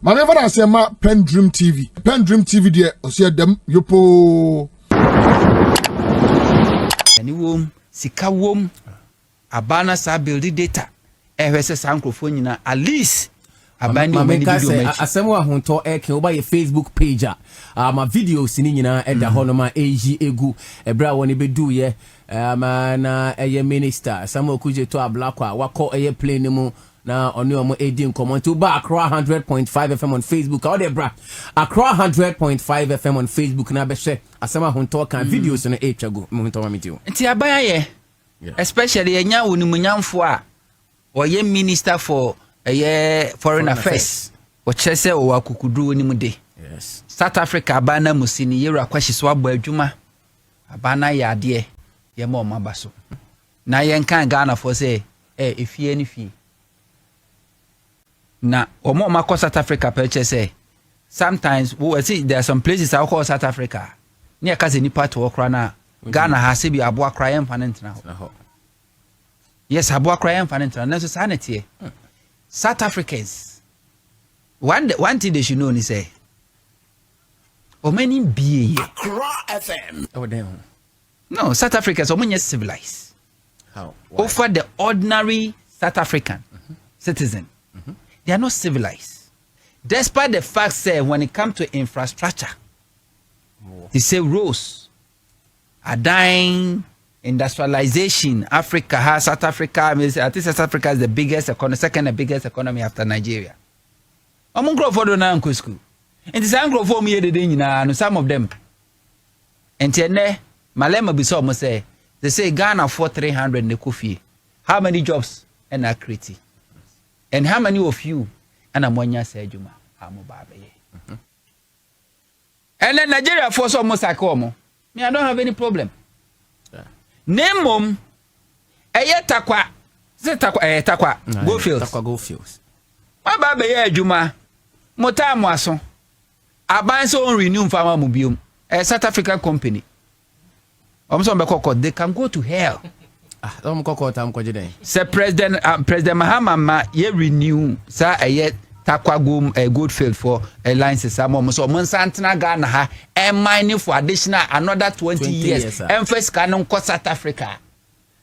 Maneva na say ma PENDREAM TV. PENDREAM TV there osia dem yopo. Ani wom sika wom abana sa build data. Ehwese sankrofo nyina at least abani o mani video match. Asemo a Huntor eke oba ye Facebook page ma videos ni nyina eda hono ma eji egu ebra woni bedu ye na eye minister Samuel Kuje to ablakwa wako eye plane mu na oni omo edin comment to ba Accra 100.5 FM on Facebook all the bra Accra 100.5 FM on Facebook na be share Asema Huntor kan videos no etwago Huntor ma metio nti abaya ye especially enya woni munyamfo a oye minister for foreign affairs o chese o akukuduru ni mude yes South Africa abana musini yera kwahyiso abo adwuma abana ya ade ye ma o mabaso na yen kan Ghana for say efie ni fie na omo makọ South Africa per say sometimes we see there are some places I call South Africa near kaze nipa to okra na Ghana ha se bi abo akra yen fanentra ho yes abo akra yen fanentra na so sanity South Africans one thing they should know is say o many be Accra FM oh damn no South Africans o many civilized how over the ordinary South African citizen they are not civilized despite the fact say when it comes to infrastructure they say roads are dying industrialization Africa has South Africa I think South Africa is the biggest economy second biggest economy after Nigeria among grow for na nko school and this anglo for me dey nyina no some of them and ne malema bi so mo say they say Ghana for 300 ne kofie how many jobs and are created and how many of you and amonya say adwuma amu ba be and then Nigeria for so mo sakomo me I don't have any problem Nemom takwa ze takwa go fields aba be ye adwuma motamu aso aban so renew farmer mu biom South African company omso be kokko they can go to hell kokko tam ko jiden say president Mahama ma ye renew sa takwa go Goldfield for alliances some so Monsantana Ghana ha and mining for additional another 20 years and first canon ko South Africa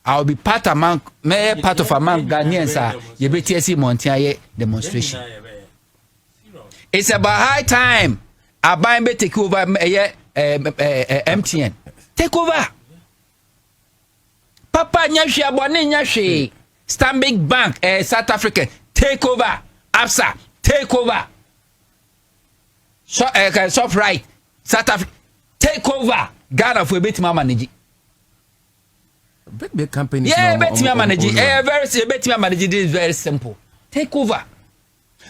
I'll be part of among Ghanaians ye BTC Montiaye demonstration it's about high time aban be take over MTN take over papa nyahwe abone nyahwe Stanbic Bank South Africa take over ABSA take over so right South Africa take over Ghana for betima manage big companies betima manage betima manage this is very simple take over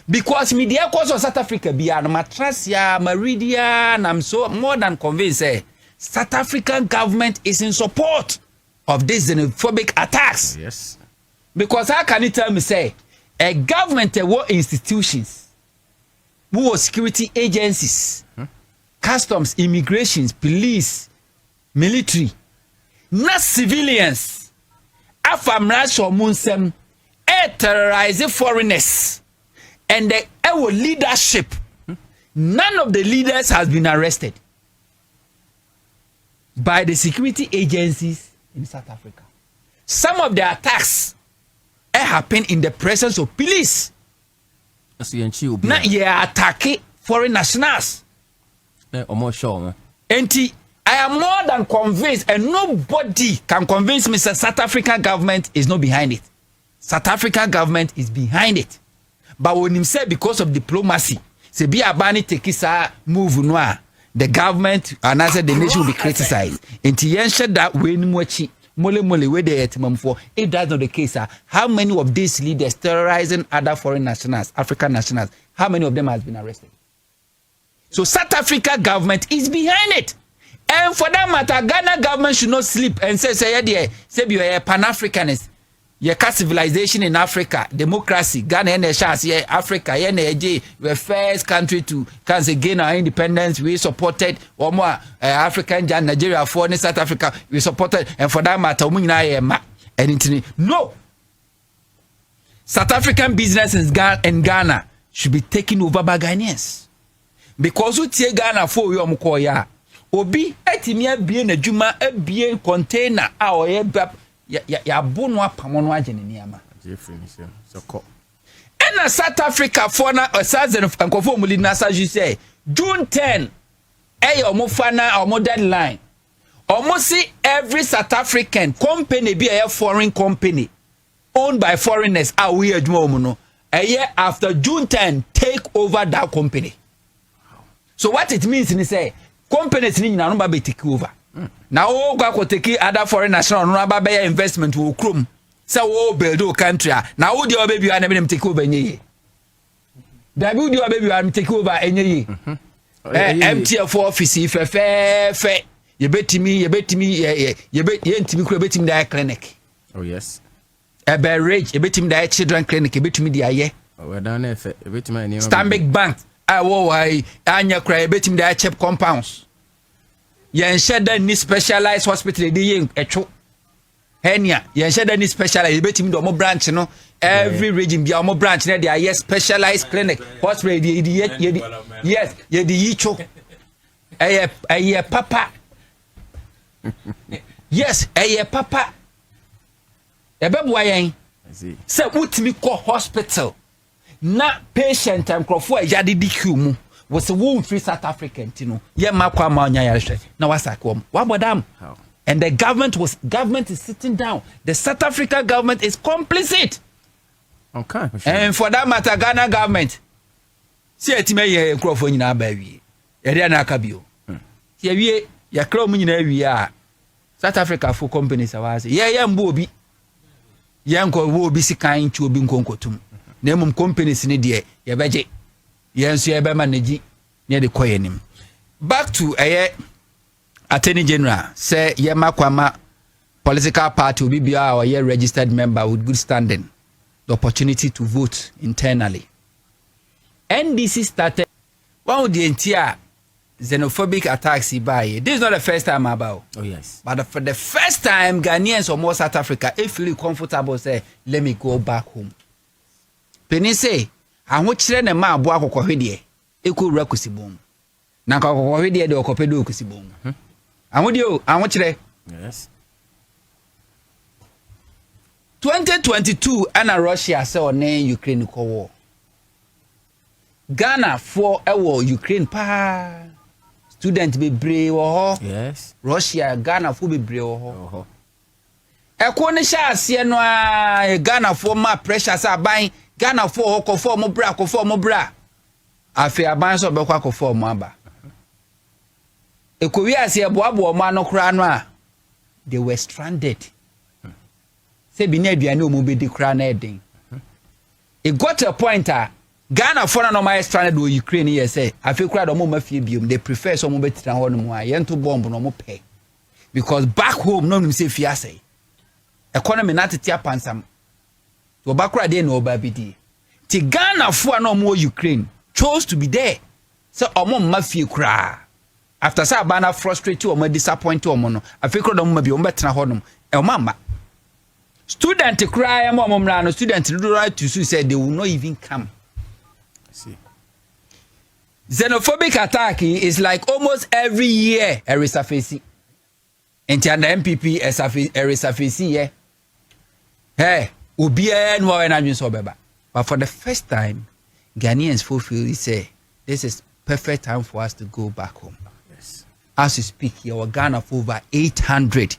because media cause of South Africa bia no matras ya Meridian I'm so more than convinced South African government is in support of these xenophobic attacks yes because how can you tell me say a government war institutions who were security agencies customs immigration police military not civilians afamras or munsem terrorizing foreigners and our leadership none of the leaders has been arrested by the security agencies in South Africa. Some of the attacks happen in the presence of police. Now you attack foreign nationals. And I am more than convinced, and nobody can convince me that South African government is not behind it. South African government is behind it. But when him say because of diplomacy, say be abani tekisa move noa, the government and as the nation will be criticized. And to ensure that when muchi mole where they at for if that's not the case, how many of these leaders terrorizing other foreign nationals, African nationals, how many of them has been arrested? So South Africa government is behind it. And for that matter, Ghana government should not sleep and say you are a Pan-Africanist. You have civilization in Africa, democracy. Ghana and Africa, we're first country to gain our independence. We supported or more African, Nigeria, for South Africa. We supported, and for that matter, no. South African business in Ghana should be taken over by Ghanaians. Because we take Ghana for your Mukoya. Obi, etimia bien a juma, a bien container, our ya bonwa pamonwa geniniama. And South Africa for na a thousand of Francophonie Nasa, you say June 10, Omofana or more deadline. Almost see every South African company be a foreign company owned by foreigners. We are doing a year after June 10 take over that company. So what it means is say companies need na be take over. Now go take other foreign national no be investment will chrome. So build a country. Now wo the baby and them take over any. That would your baby and take over any. MTF office fe. You bet me, you bet that clinic. Oh yes. A beverage, you bet him that children clinic, you bet me the aye. Oh, we're down there. Stanbic Bank. I anya cry, you bet him that cheap compounds. You shed any specialized hospital, the young echo. Henya, you shed any specialized, you bet him the more branch, you know. Every region be more branch, there are specialized clinic, hospital, yes, ye the yicho. A papa. Yes, papa. I see. Say what me call hospital. Na patient and crofo yadi diku was a wound free South African, you know. Yeah, makwa manya yashe. Na wasakom. Wabodam. And the government is sitting down. The South African government is complicit. Okay. And for that matter, Ghana government. See etime ye crofo nyina ba wi. Ere na akabio. See wi ya kro mu nyina wi a. South Africa for companies awase. Yeah, mbo obi. Yanko wo obi sikan chi obi nkonkotum. Na emum companies ni de ye beje. Yenso ye be manage ne de koyenim. Back to Attorney General say ye makwama political party obi bia or ye registered member with good standing the opportunity to vote internally. NDC started one of the entire xenophobic attacks by. This is not the first time about. Oh yes. But for the first time, Ghanaians or more South Africa, if feel comfortable, say, let me go back home. Penny say, I want to learn a man boa kokohedie. Eku rekusibom. Na kokohedie de okopedo kusibom. I want to yes. 2022 and Russia saw name Ukraine war. Ghana for Ukraine pa. Student be brave or yes. Russia Ghana for be brave or Ekone sha ase no Ghana for ma pressure sa ban Ghana for ko for mo bra afi aban so be kwa for mo aba Ekowi ase boabo mo anokra no a they were stranded say bi na aduane o mo be di kra na eden it got to a point Ghana for no my stranded with Ukraine here say afi kra do mo mafie biom they prefer so mo betina ho no mo a yento bomb no mo pay because back home no nim say fia say economy na tetia pansam to bakra dey no oba bidi ti Ghana for no mo Ukraine chose to be there so omo mafie kra after say abana frustrate o mo disappoint o mo no afi kra do mo bi o betena ho no e mama student cry am o mo mra no student do right to sue said they will not even come. See. Xenophobic attack is like almost every year a resurfacing. And the MPP is a resurfacing, yeah. Hey, Ubia no energy so beba. But for the first time, Ghanaians fulfill say this is perfect time for us to go back home. Yes. As we speak here, we're Ghana for over 800.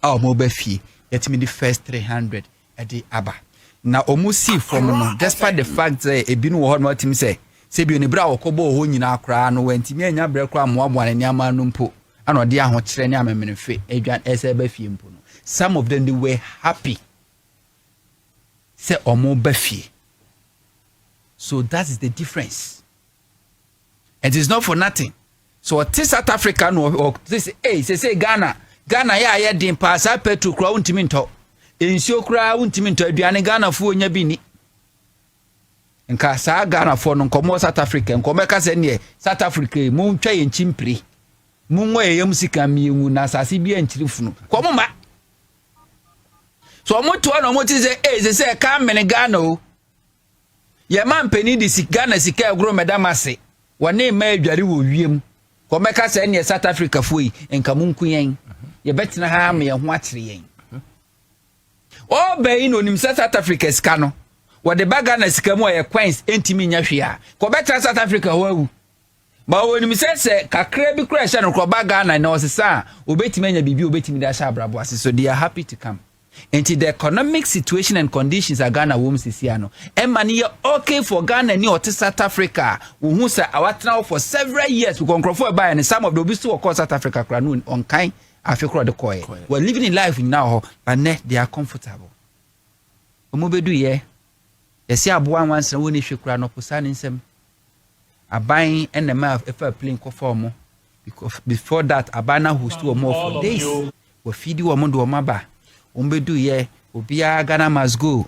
Our mobile fee, let me the first 300 at the Abba. Now almost see from no despite the fact that e bi no ho no tim say bi oni bra okobo ho nyina akra no wantimi anya bra kra mo abo ani ama no mpo ana ode aho kire ne amemnefe edwan ese ba fie mpo no some of them they were happy say omo ba fie. So that is the difference. It is not for nothing. So this South Africa no or this say Ghana ya din pass petrol kra untimi nto ensio kra untimi nto aduane Ghana fu onya bi ni nka sa Ghana fo no nkomo South Africa nkomo ka se ne South Africa mu ntwa ye nchimpire mu nwa ye yam sika mienwu na asase bi anchirifu no komo ma so mo to na mo ti se se ka mene Ghana o Ye man penny di Ghana sika agro madam ase. Wane ma adware wo wiem. Ko meka se ne South Africa foi enka munku yen. Ye betina ha me ho akyere yen. O be no nim South Africa sika no. Wo de ba Ghana sika mu ye coins entimi nya hwe a. Ko betra South Africa ho awu. Ba wo nim se kakra bi kura hye no ko ba Ghana na osesa obetimi nya bibi obetimi da sha abrabo ase, so they are happy to come. Into the economic situation and conditions are Ghana women sisiano. Emani okay for Ghana ni or South Africa. Who say awatna for several years we can crofo buy and some of the obisu of South Africa kranu on kind Africa the koi. We're living in life now, but net they are comfortable. Omobedu ye. Yesi abuan once and woni hwekura no posani nsem. Aban and the mouth if a plane ko formo. Because before that abana who still more for days. We feed you amondo maba. Umbedu ye obia Ghana must go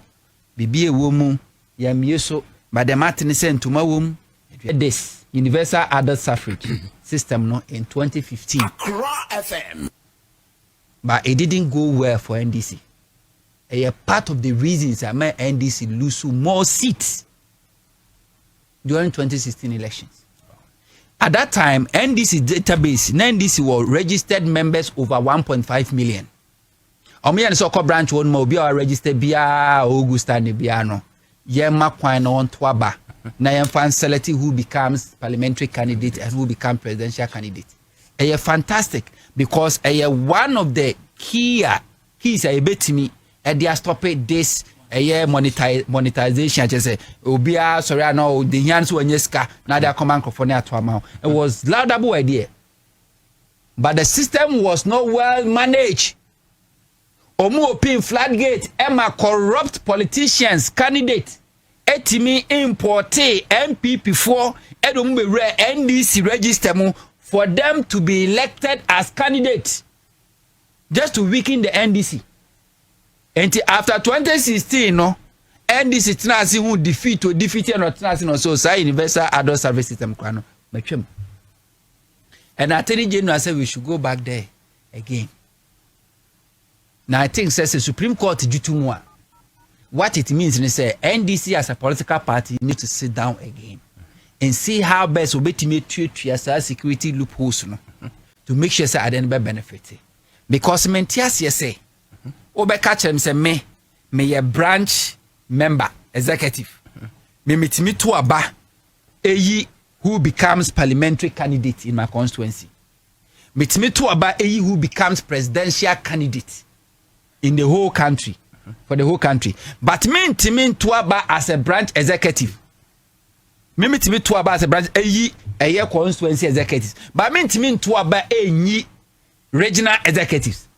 bibie wo mu ya mieso but the martin sent to my womb this universal adult suffrage system no in 2015 FM, but it didn't go well for NDC. A part of the reasons that made NDC lose more seats during 2016 elections. At that time NDC database NDC were registered members over 1.5 million. Omiyan so ko branch won ma obi a register bia Augusta ne bia no ye makwan na on toaba na ye fan select who becomes parliamentary candidate and who become presidential candidate. Fantastic because one of the keys a betimi e dia stop this monetization just say obi a sorry no the yan so anyeska na dia command microphone ato ama. It was laudable idea, but the system was not well managed. Omu open floodgate Emma corrupt politicians candidate etimi importe MPP for edumbe NDC register mu for them to be elected as candidates just to weaken the NDC. And after 2016 no NDC tnasi who defeat and tnasi no so say universal adult service system kwano metwem. And Attorney General said we should go back there again. Now I think says the Supreme Court jutumwa. What it means is say NDC as a political party needs to sit down again and see how best we be to security loopholes no, to make sure say I don't benefit. Because mentias yes say obe catch them say me a branch member executive. Me mitimi to aba eyi who becomes parliamentary candidate in my constituency. Mitimi to aba eyi who becomes presidential candidate in the whole country, for the whole country. But me to aba as a branch executive. Me to aba as a branch a constituency executive. But me to aba regional executives.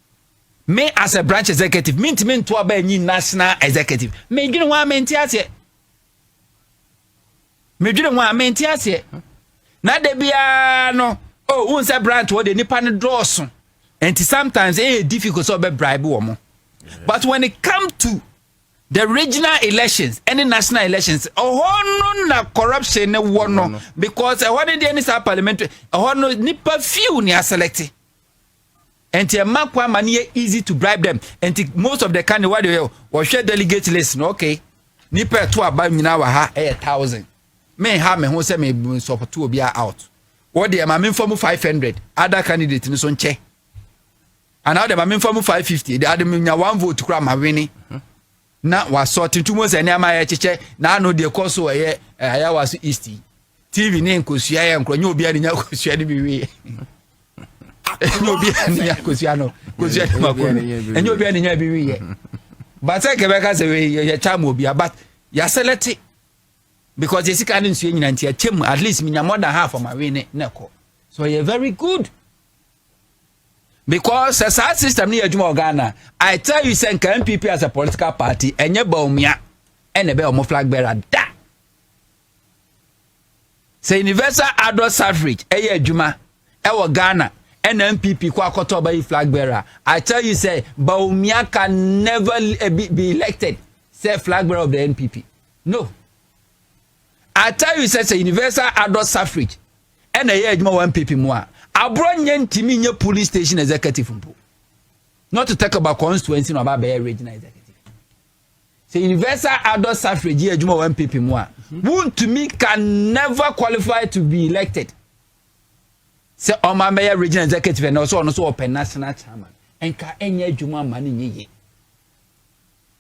Me as a branch executive. Me to aba national executive. Me didn't want mentiase. Me didn't want mentiase. Na de bia no. Oh, unsa branch what the nipa no draw. And sometimes difficult to be bribe woman. But when it comes to the regional elections and the national elections, no corruption no because one of the parliamentary no nipa few ni are selected. And the makwa money easy to bribe them. And most of the kind what they will share delegate list no okay. Nipa to aba nyina wa ha 1,000. Me ha me ho say me support to be out. What they am inform 500 other candidate ni so nche. And now them from 550 they had me 1 vote to cram my winning. Na was sorting two months and my cheche na no de course so I was east TV name kosia and kronyo bia nya kosia ni biwe no bia nya kosia no kosia ni makono enyo bia nya biwe but say kebeka say ya chamo bia but ya select because you see can nsu nyina ntia chem at least me nya more than half of my winning na ko so you very good. Because as a system near Juma Ghana, I tell you, send MPP as a political party, and your bomia, and a bell flag bearer. Da. Say universal adult suffrage, Juma, our Ghana, and MPP Kwakoto by flag bearer. I tell you, say, Baumia can never be elected, say flag bearer of the NPP. No. I tell you, say, universal adult suffrage, and a Juma MPP more. Abronyen timi nye police station executive mpo. Not to talk about constituency no about regional executive. Say universal adult suffrage adwuma 1 pp mu a who to me can never qualify to be elected. Say Oma Mayor Regional Executive and also open national chairman. And ka enye juma mani nye.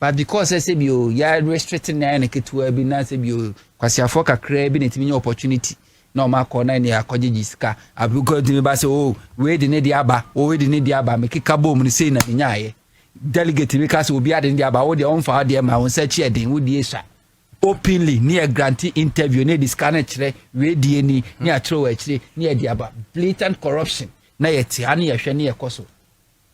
But because I say you restricting na to be na say you kwasi afoka kra bi netimi opportunity. No ma corner ni akoje jiska. Abugo di ba say oh we de ne di aba, we de ne di aba me kika bom ni say na nyaye. Delegate we ka say obi ade di aba wo de on fa de ma won say chi eden wo di esha. Openly near granting interview near this kind of chere we DNA near throw actually near the about blatant corruption na yeti ani ya hwe ne yakoso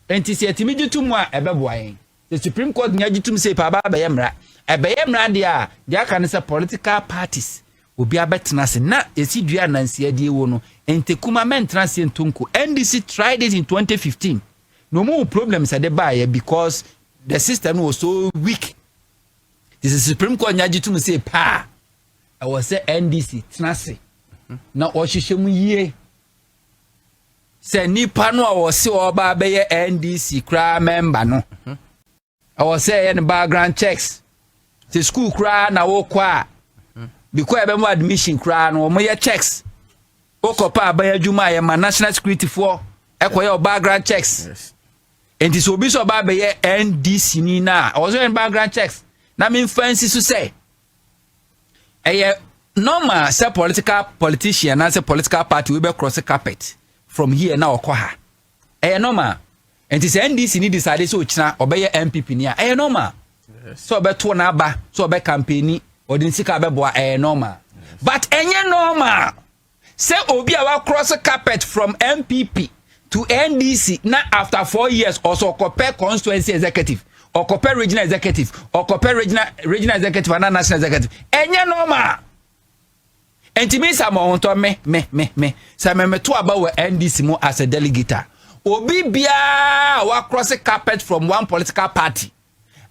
enti se yetimi gitum a ebeboayen the Supreme Court nya gitum say pa ba yemra ebeyemra dia dia kan say political parties obi abetena se na esi dua nanse die wo no enti kuma mentra se ntonko NDC tried it in 2015 no more problems at the buyer because the system was so weak. This is Supreme Court nyaji to me say pa I was say NDC tenase na ohihye mu yie say nipa no a wo se oba be ye NDC kra member no I was say any background checks the school kra na wo kwa because be mo admission kra no mo ye checks okopa aban adwuma ye ma national security for ekoye background checks yes. And this obi so ba be ye NDC ni na I was doing background checks. Na me fancy to say normal say politician and say political party we be cross the carpet from here now okwa ha normal and this NDC ni decide so china obey MPP ni normal yes. So be to na aba so be campaign odin sika be boa normal yes. But normal say obi a wa cross the carpet from MPP to NDC na after 4 years also compare constituency executive or compare regional executive or compare regional executive and national executive enye normal enti sa mo Huntor me sa me to about NDC mo as a delegate obi bia wa cross carpet from one political party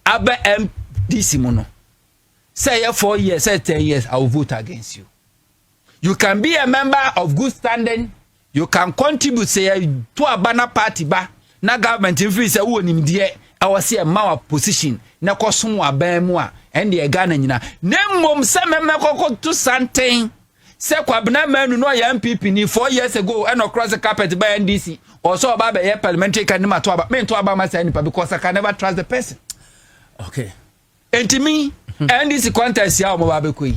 aba MDC mo no say 4 years say 10 years I will vote against you. You can be a member of good standing, you can contribute say to a banner party ba na government in free say wo nim de I was see a mawa position na kosom aban mu a and the Ghana nyina na mom se memekoko to something se kwabna manu no ya MPP ni 4 years ago and across the carpet by NDC or so about be parliamentary candidate to about me to about myself because I can never trust the person. Okay. And to me NDC contest ya mo ba be koi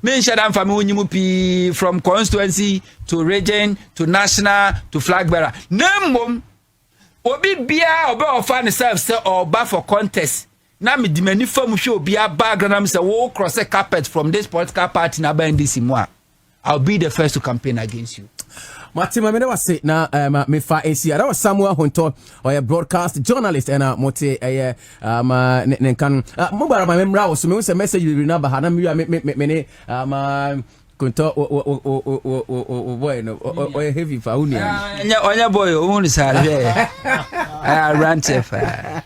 me shadam family onyimu pi from constituency to region to national to flag bearer na mom obi bia obi offer himself say oba for contest na me di mani fam hwe obi background am say wo cross the carpet from this political party na ba NDC mo I'll be the first to campaign against you. Matima me was say na me fa AC that was Samuel Huntor or a broadcast journalist and mote ne kan mo bara ma memra so me say message we na ba na me Huntor boy no o heavy fa uni onya boy o uni sa je rantefa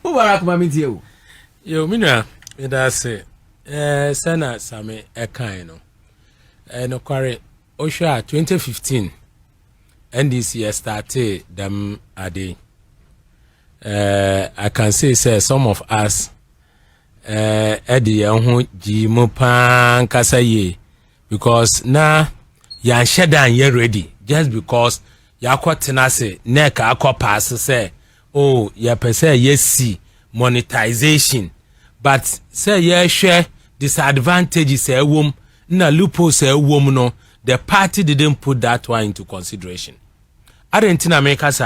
mo bara kuma mi tie o yo mina me da say sana same e kan no kware Osha 2015 NDC started them a day. I can say some of us Eddie Yahu Jimupan Kasaye because now yan shedan ye ready just because yakwa tenase neka akwa pass say oh ya pese yes see monetization but say ye share disadvantages say wom na loophole say wom no. The party didn't put that one into consideration. Argentina make us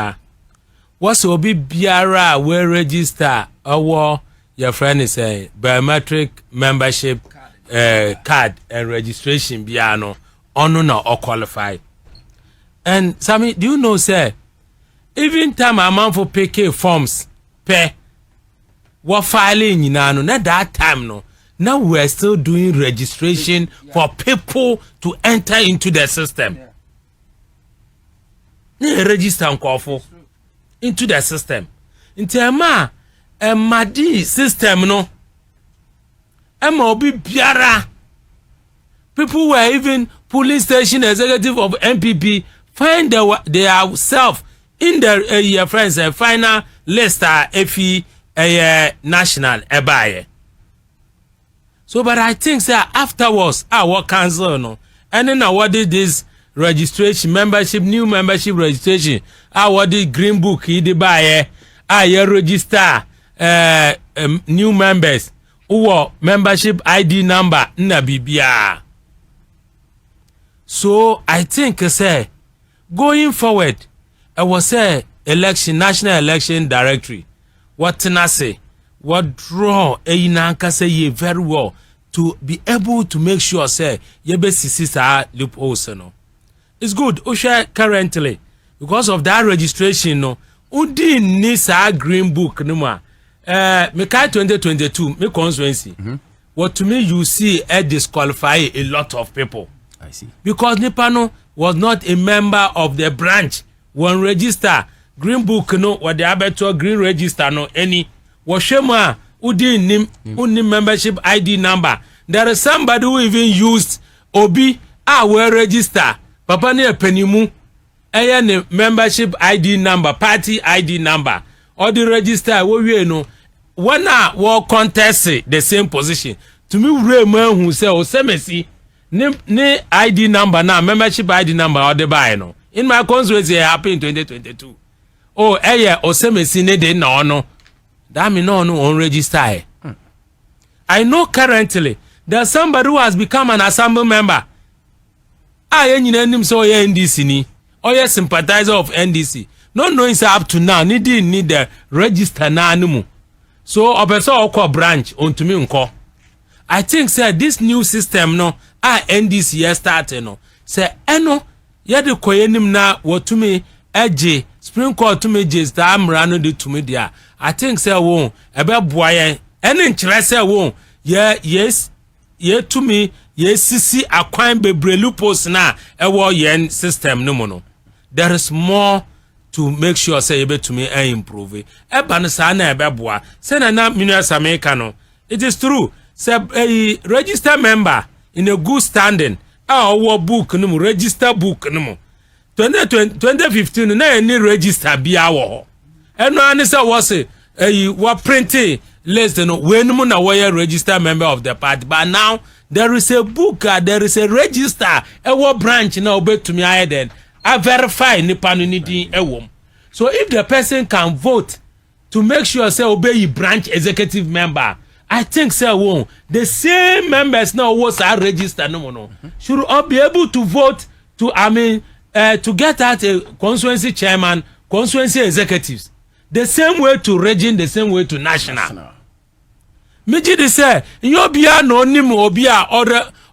what's obi biara we register our your friend is a biometric membership card and registration biano ono or qualify. And Sammy, do you know say even time amount for PK forms pay what filing in na that time no. Now we're still doing registration for people to enter into the system. Yeah. Register into the system. Into a madi system no. MOB biara. People were even police station executive of MPP find their self in the friends final list FE national ebaye. So but I think say afterwards our cancel no and then awarded this registration membership new membership registration awarded green book he dey buy register new members who membership ID number na bibia. So I think say going forward I was say election national election directory what na say what draw einanka say ye very well to be able to make sure say ye be sisi loopholes no. It's good Osha currently because of that registration no udi ni sa green book no ma me kai 2022 me constituency what to me you see disqualify a lot of people. I see. Because Nipano was not a member of the branch. One register green book no what the abeto green register no any washema udi nim membership ID number. There is somebody who even used obi we register papa ne penimu ne membership ID number party ID number or the register we no one will contest the same position to me man who say o semesi ne ID number now membership ID number or the buy no in my constituency happen in 2022 oh osemesi ne de no that me no on register. I know currently there's somebody who has become an assembly member so NDC ni or ye sympathizer of NDC no knowing say up to now need the register na animu so obeso okwa branch onto me nko. I think say this new system no NDC ye start no say eno ye de koyenim na wotumi eje Supreme Court to me just amrano de to me dia. I think say won ebe boye ene nkyere say won yes ye to me yes sisi akwan bebre loopholes na ewo yen system no mo no. There is more to make sure say ebe to me improve. Eba no sa na ebe boa say na minister America no. It is true say a register member in a good standing our book no register book no 2015 na any register bia wo eno ani say was wa printing list no when mu na we register member of the party but now there is a book there is a register branch na obetumi aheden I verify nipa no ni din ewom. So if the person can vote to make sure say obey branch executive member I think say won the same members now was register no should all be able to vote to to get out a constituency chairman, constituency executives. The same way to region, the same way to national. Miji de say, you be no nim obia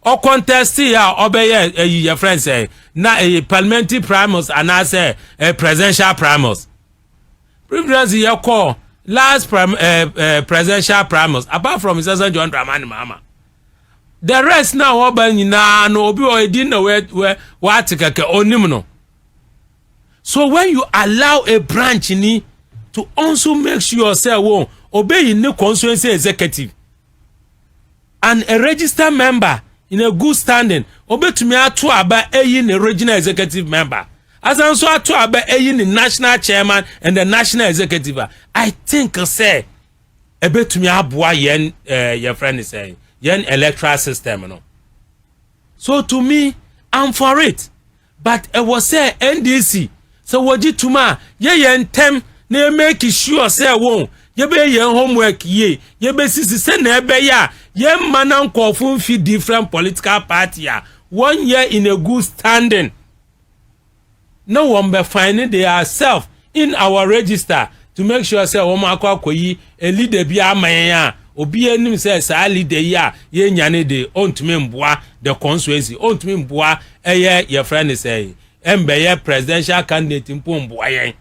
or contest ya obey your friends say na a parliamentary primaries and I say a presidential primaries. Previously you call last presidential primaries apart from Mr. John Dramani Mahama. The rest now oban na no obi o edin na where what keke onim no. So when you allow a branch ni to also make sure yourself won obey in the constituency executive and a registered member in a good standing obey to me atu aba in a regional executive member as also atu aba in the national chairman and the national executive. I think say ebe to me aboa yen your friend is saying yen electoral system no. So to me I'm for it but it was say NDC so woji tuma ye yen tem na make sure say won ye be yen homework ye be sisi say na ebe ya ye manan kofun fi different political party ya 1 year in a good standing no one be finding their self in our register to make sure say wo makwa koyi a leader bi aman ya obi enim say sa leader ya ye nyane de ontumi mboa the constituency ontumi mboa eye your friend say embe ye presidential candidate mpo mboa yen.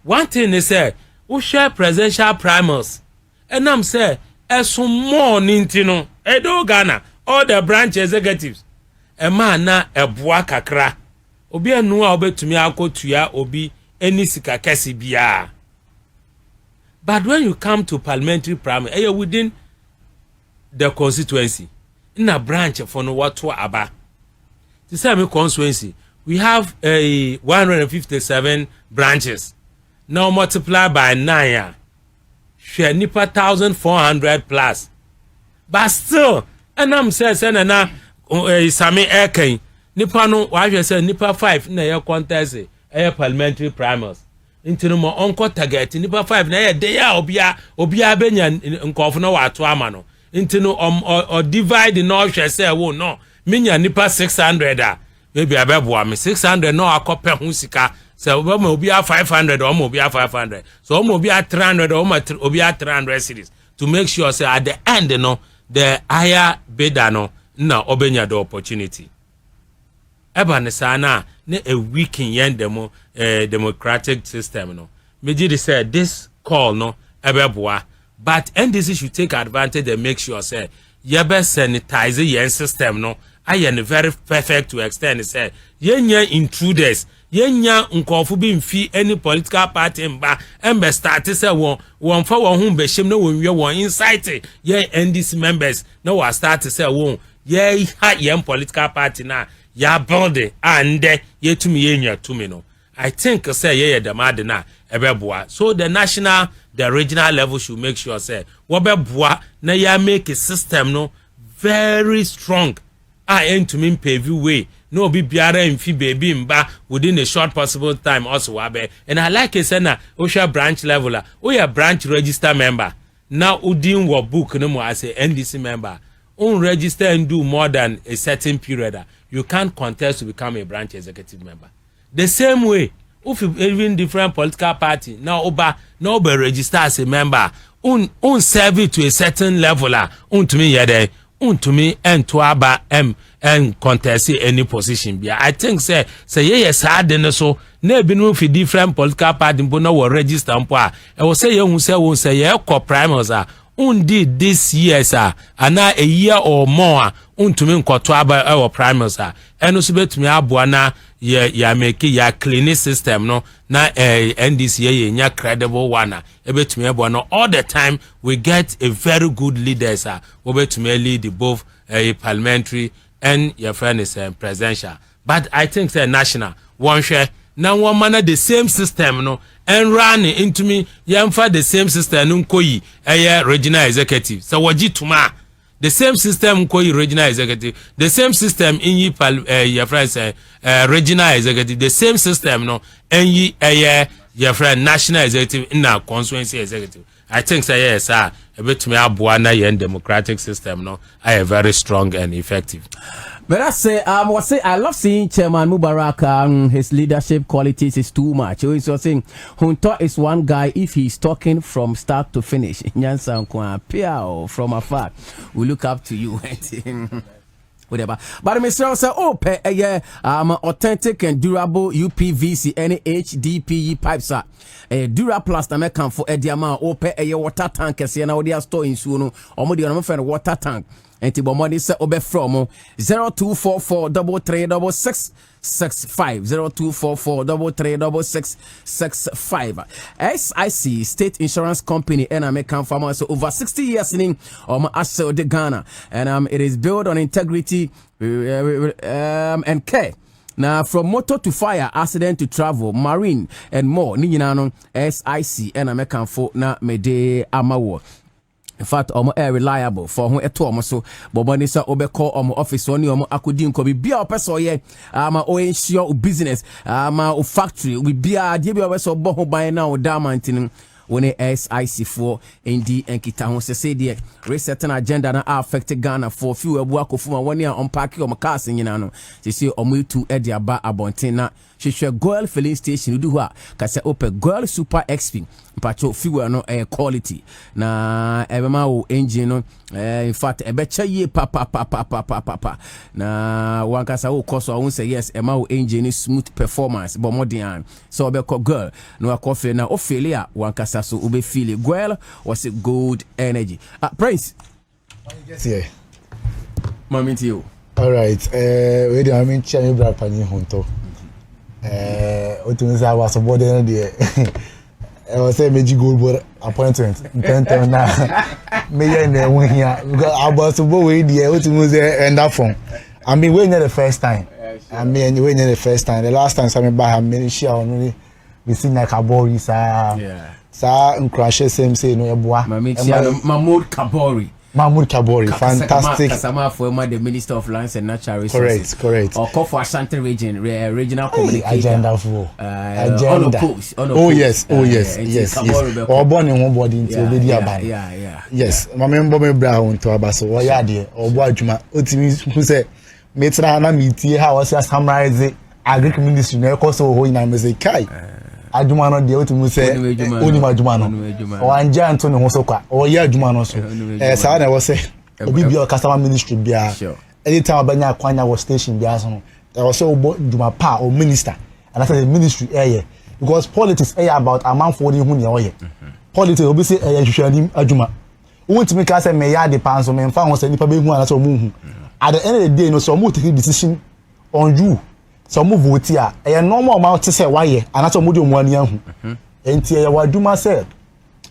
One thing is say we share presidential primaries and I'm say some more nintino edo Ghana all the branch executives e man na eboa kakra obi enu a obetumi akotua obi eni sika kesi bia. But when you come to parliamentary primary within the constituency in a branch for no what to aba the same constituency we have 157 branches now multiply by 9 share nipa 1400 plus but still enam say na sami eken nipa no wa hwe say nipa 5 na ye contest parliamentary primaries intino mo onko target nipa 5 na ye dey ya obia benya nkofo na wato ama no intino or divide no hwe say wo no menya nipa 600 maybe abeboa me 600 no akope ho sika so obia 500 or obia 500 so obia 300 or obia 300 cities to make sure say at the end no the higher bidder no na obenya the opportunity eba ne sana na a weaken yen demo democratic system no meji say this call no ebeboa but NDC should take advantage and make sure say yebe sanitize yen system no ayen very perfect to extend say yenya intruders yenya nkofo bi mfi any political party mba embe start say won fa won hu be shem na won wie won incite ye NDC members na wa start say won ye ha ye political party na ya build and ye tumi yenya tumi no I think say ye the mad na ebeboa so the national the regional level should make sure say wo beboa na ya make a system no very strong entumi pave way no be biara mfi baby mba within a short possible time also wabe and I like it say na osha branch level o ya branch register member now udin wo book no mo as a NDC member on register and do more than a certain period you can't contest to become a branch executive member the same way if you even different political party now oba register as a member on serve it to a certain level to me yede to me and to aba and contest any position be I think say yes hard so na binu fi different political party mpo na wo register mpo e wo say you say ye co primaries did this year and a year or more to me nkoto aba our primaries eno so betumi aboa na ya make ya clean system no na NDC ye nya credible one betumi aboa no all the time we get a very good leaders we betumi lead both parliamentary and your friend is presidential but I think say national one share now one manner the same system no and run into me yamfa the same system nkoyi regional executive so waji tuma the same system nkoyi regional executive the same system in your friend regional executive the same system no and your friend national executive in our constituency executive I think say yes a bit me abuana yen democratic system no I very strong and effective. But I say, I love seeing Chairman Mubarak. His leadership qualities is too much. He's saying, Huntor is one guy. If he's talking from start to finish, from afar, we look up to you. Whatever. But Mr. say, oh, pay authentic and durable UPVC any HDPE pipes are Duraplast na come for Ediama or pay a water tank as now they are storing soon or more than water tank. And Tibomoni say obe from 0244 336665 0244 336665 SIC State Insurance Company and I make farmers so over 60 years in Asel de Ghana and it is built on integrity and care. Now, from motor to fire, accident to travel, marine, and more. Ninano SIC and American folk na mede amawo. In fact, air reliable for who eto so bobonisa obeko office oni akudin ko bia opeso ye o ensure business o factory we bia de bia opeso bo ho ban na o diamond when SIC4 ND and kita ho se de resetting agenda na affect Ghana for few ebu akofuma woni unpack o cars nyina no se se omutu e de aba abonten na hwehwe Goil filling station du ho a ka se open Goil super XP mpacho fuel no quality na ebema o engine no in fact ebecha ye pa na wankasa wo koso won say yes ema o engine smooth performance but modern so obeko Goil no akofile na ofile a wankasa so obe feel Goil was a good energy Prince yes here moment you all right we dey am chairman bra pani Huntor otunza was about there I was saying Meji Gold Board appointment. Now, me and here because I was supposed to be able to move there and that phone. I mean, we're not the first time. I mean, we're not the first time. The last time somebody buy a many share only we seen like a Boris. Yeah. Sa crash same say no boy. Mahmoud Kabori. Mahmoud Kabori, fantastic. Kasama Former, the Minister of Lands and Natural Resources. Correct. Or Kofu Ashanti region, regional communicator. Agenda for agenda. Yes. Or born in one body into yeah. Yes, my member Brown to Abaso, or Yadi, or Wajuma, who said, Metra Namiti, how was summarize the agriculture ministry, no cost of holding a say Kai. Adumano the ultimate say Onimajumano or Anja Antonio Hosoka or Yajumano. As I was say, be your customer ministry. Bia anytime Banya Kwanya was stationed, Biason, there was so Juma Pa or minister, and I said the ministry area because politics about a man for the Hunia. Politics will be say Ajuma. Won't make us a mayor de Panso and found was any public one as a moon. At the end of the day, no so more take decision on you. So move vote here. A normal amount to say why, and that's a medium 1 year. And here, what do I say?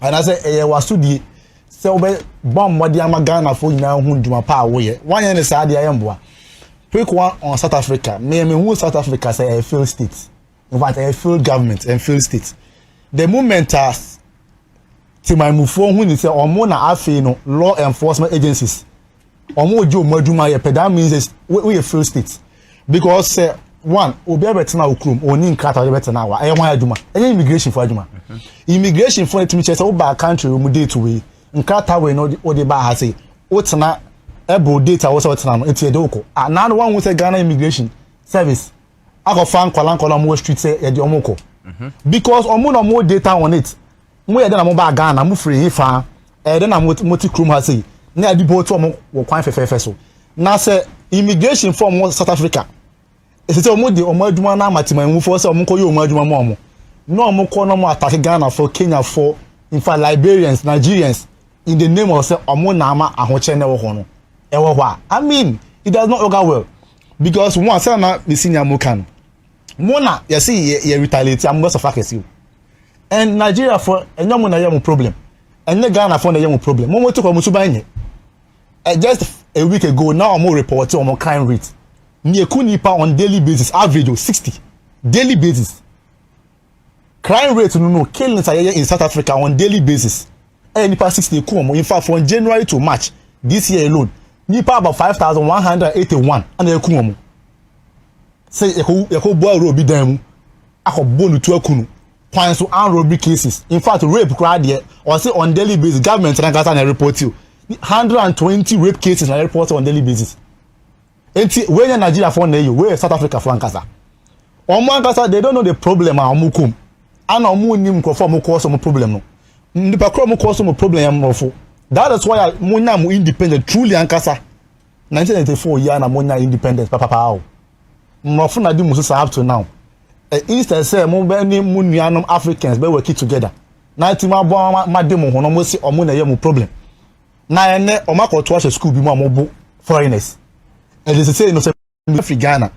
And I say, was to the so bomb what the Amagana for now who do my power. 1 year is the Ayamboa. Quick one on South Africa. Name who South Africa say a field state. In fact, a field government and field state. The moment as to my move for when it's or more no law enforcement agencies. Or more Joe Maduma, that means we a field state. Because one obi abetena okrum oni nkata abetena wa ewan aduma any immigration for aduma immigration for it me say o ba country mu date we nkata we no o de ba ha say o tena ebo data wo say o tena no etie de oko na no one say Ghana immigration service akofan kwalan mo street say e de omoko because omo no mo data on it mo ye de na mo ba Ghana mo free fa e de na mo ti krum ha say na adi bo to mo wo kwan fefefe so na say immigration from South Africa. It's a modi or Madumana Matiman for some Koyo Madumamo. No more corner attack Ghana for Kenya for, in fact, Liberians, Nigerians, in the name of Omonama and Hochene Hono. I mean, it does not go well. Because once I'm not the senior Mokan. Mona, you see, you retaliate, I'm going to focus you. And Nigeria for a young problem. And the Ghana for a young problem. Momo took a Musubanye. Just a week ago, now I'm more reporting on my crime rate. Near Kunipa on daily basis, average of 60 daily basis. Crime rate no killings are in South Africa on daily basis. Nipa 60 come. In fact, from January to March this year alone, Nipa about 5,181 and they come. Say eko boy robi dem. Ako bonu to akunu. Kwan so and robbery cases. In fact, rape crowd there or say on daily basis government na report you 120 rape cases na report on daily basis. When Nigeria for you, where South Africa for Ankasa. Ankasa, they don't know the problem. Amukum, and Amunim conform cause some problem. The Pacrom cause some problem. That is why Munamu independent truly Ankasa. 1994 year na Muna independent. Papa, Mafuna di Musa up to now. Instead, say Mubeni Munianum Africans, but working together. 91 Mademo, Honomosi, or Muna problem. Now, Omako to watch a school be more foreigners. And they say no say Ghana.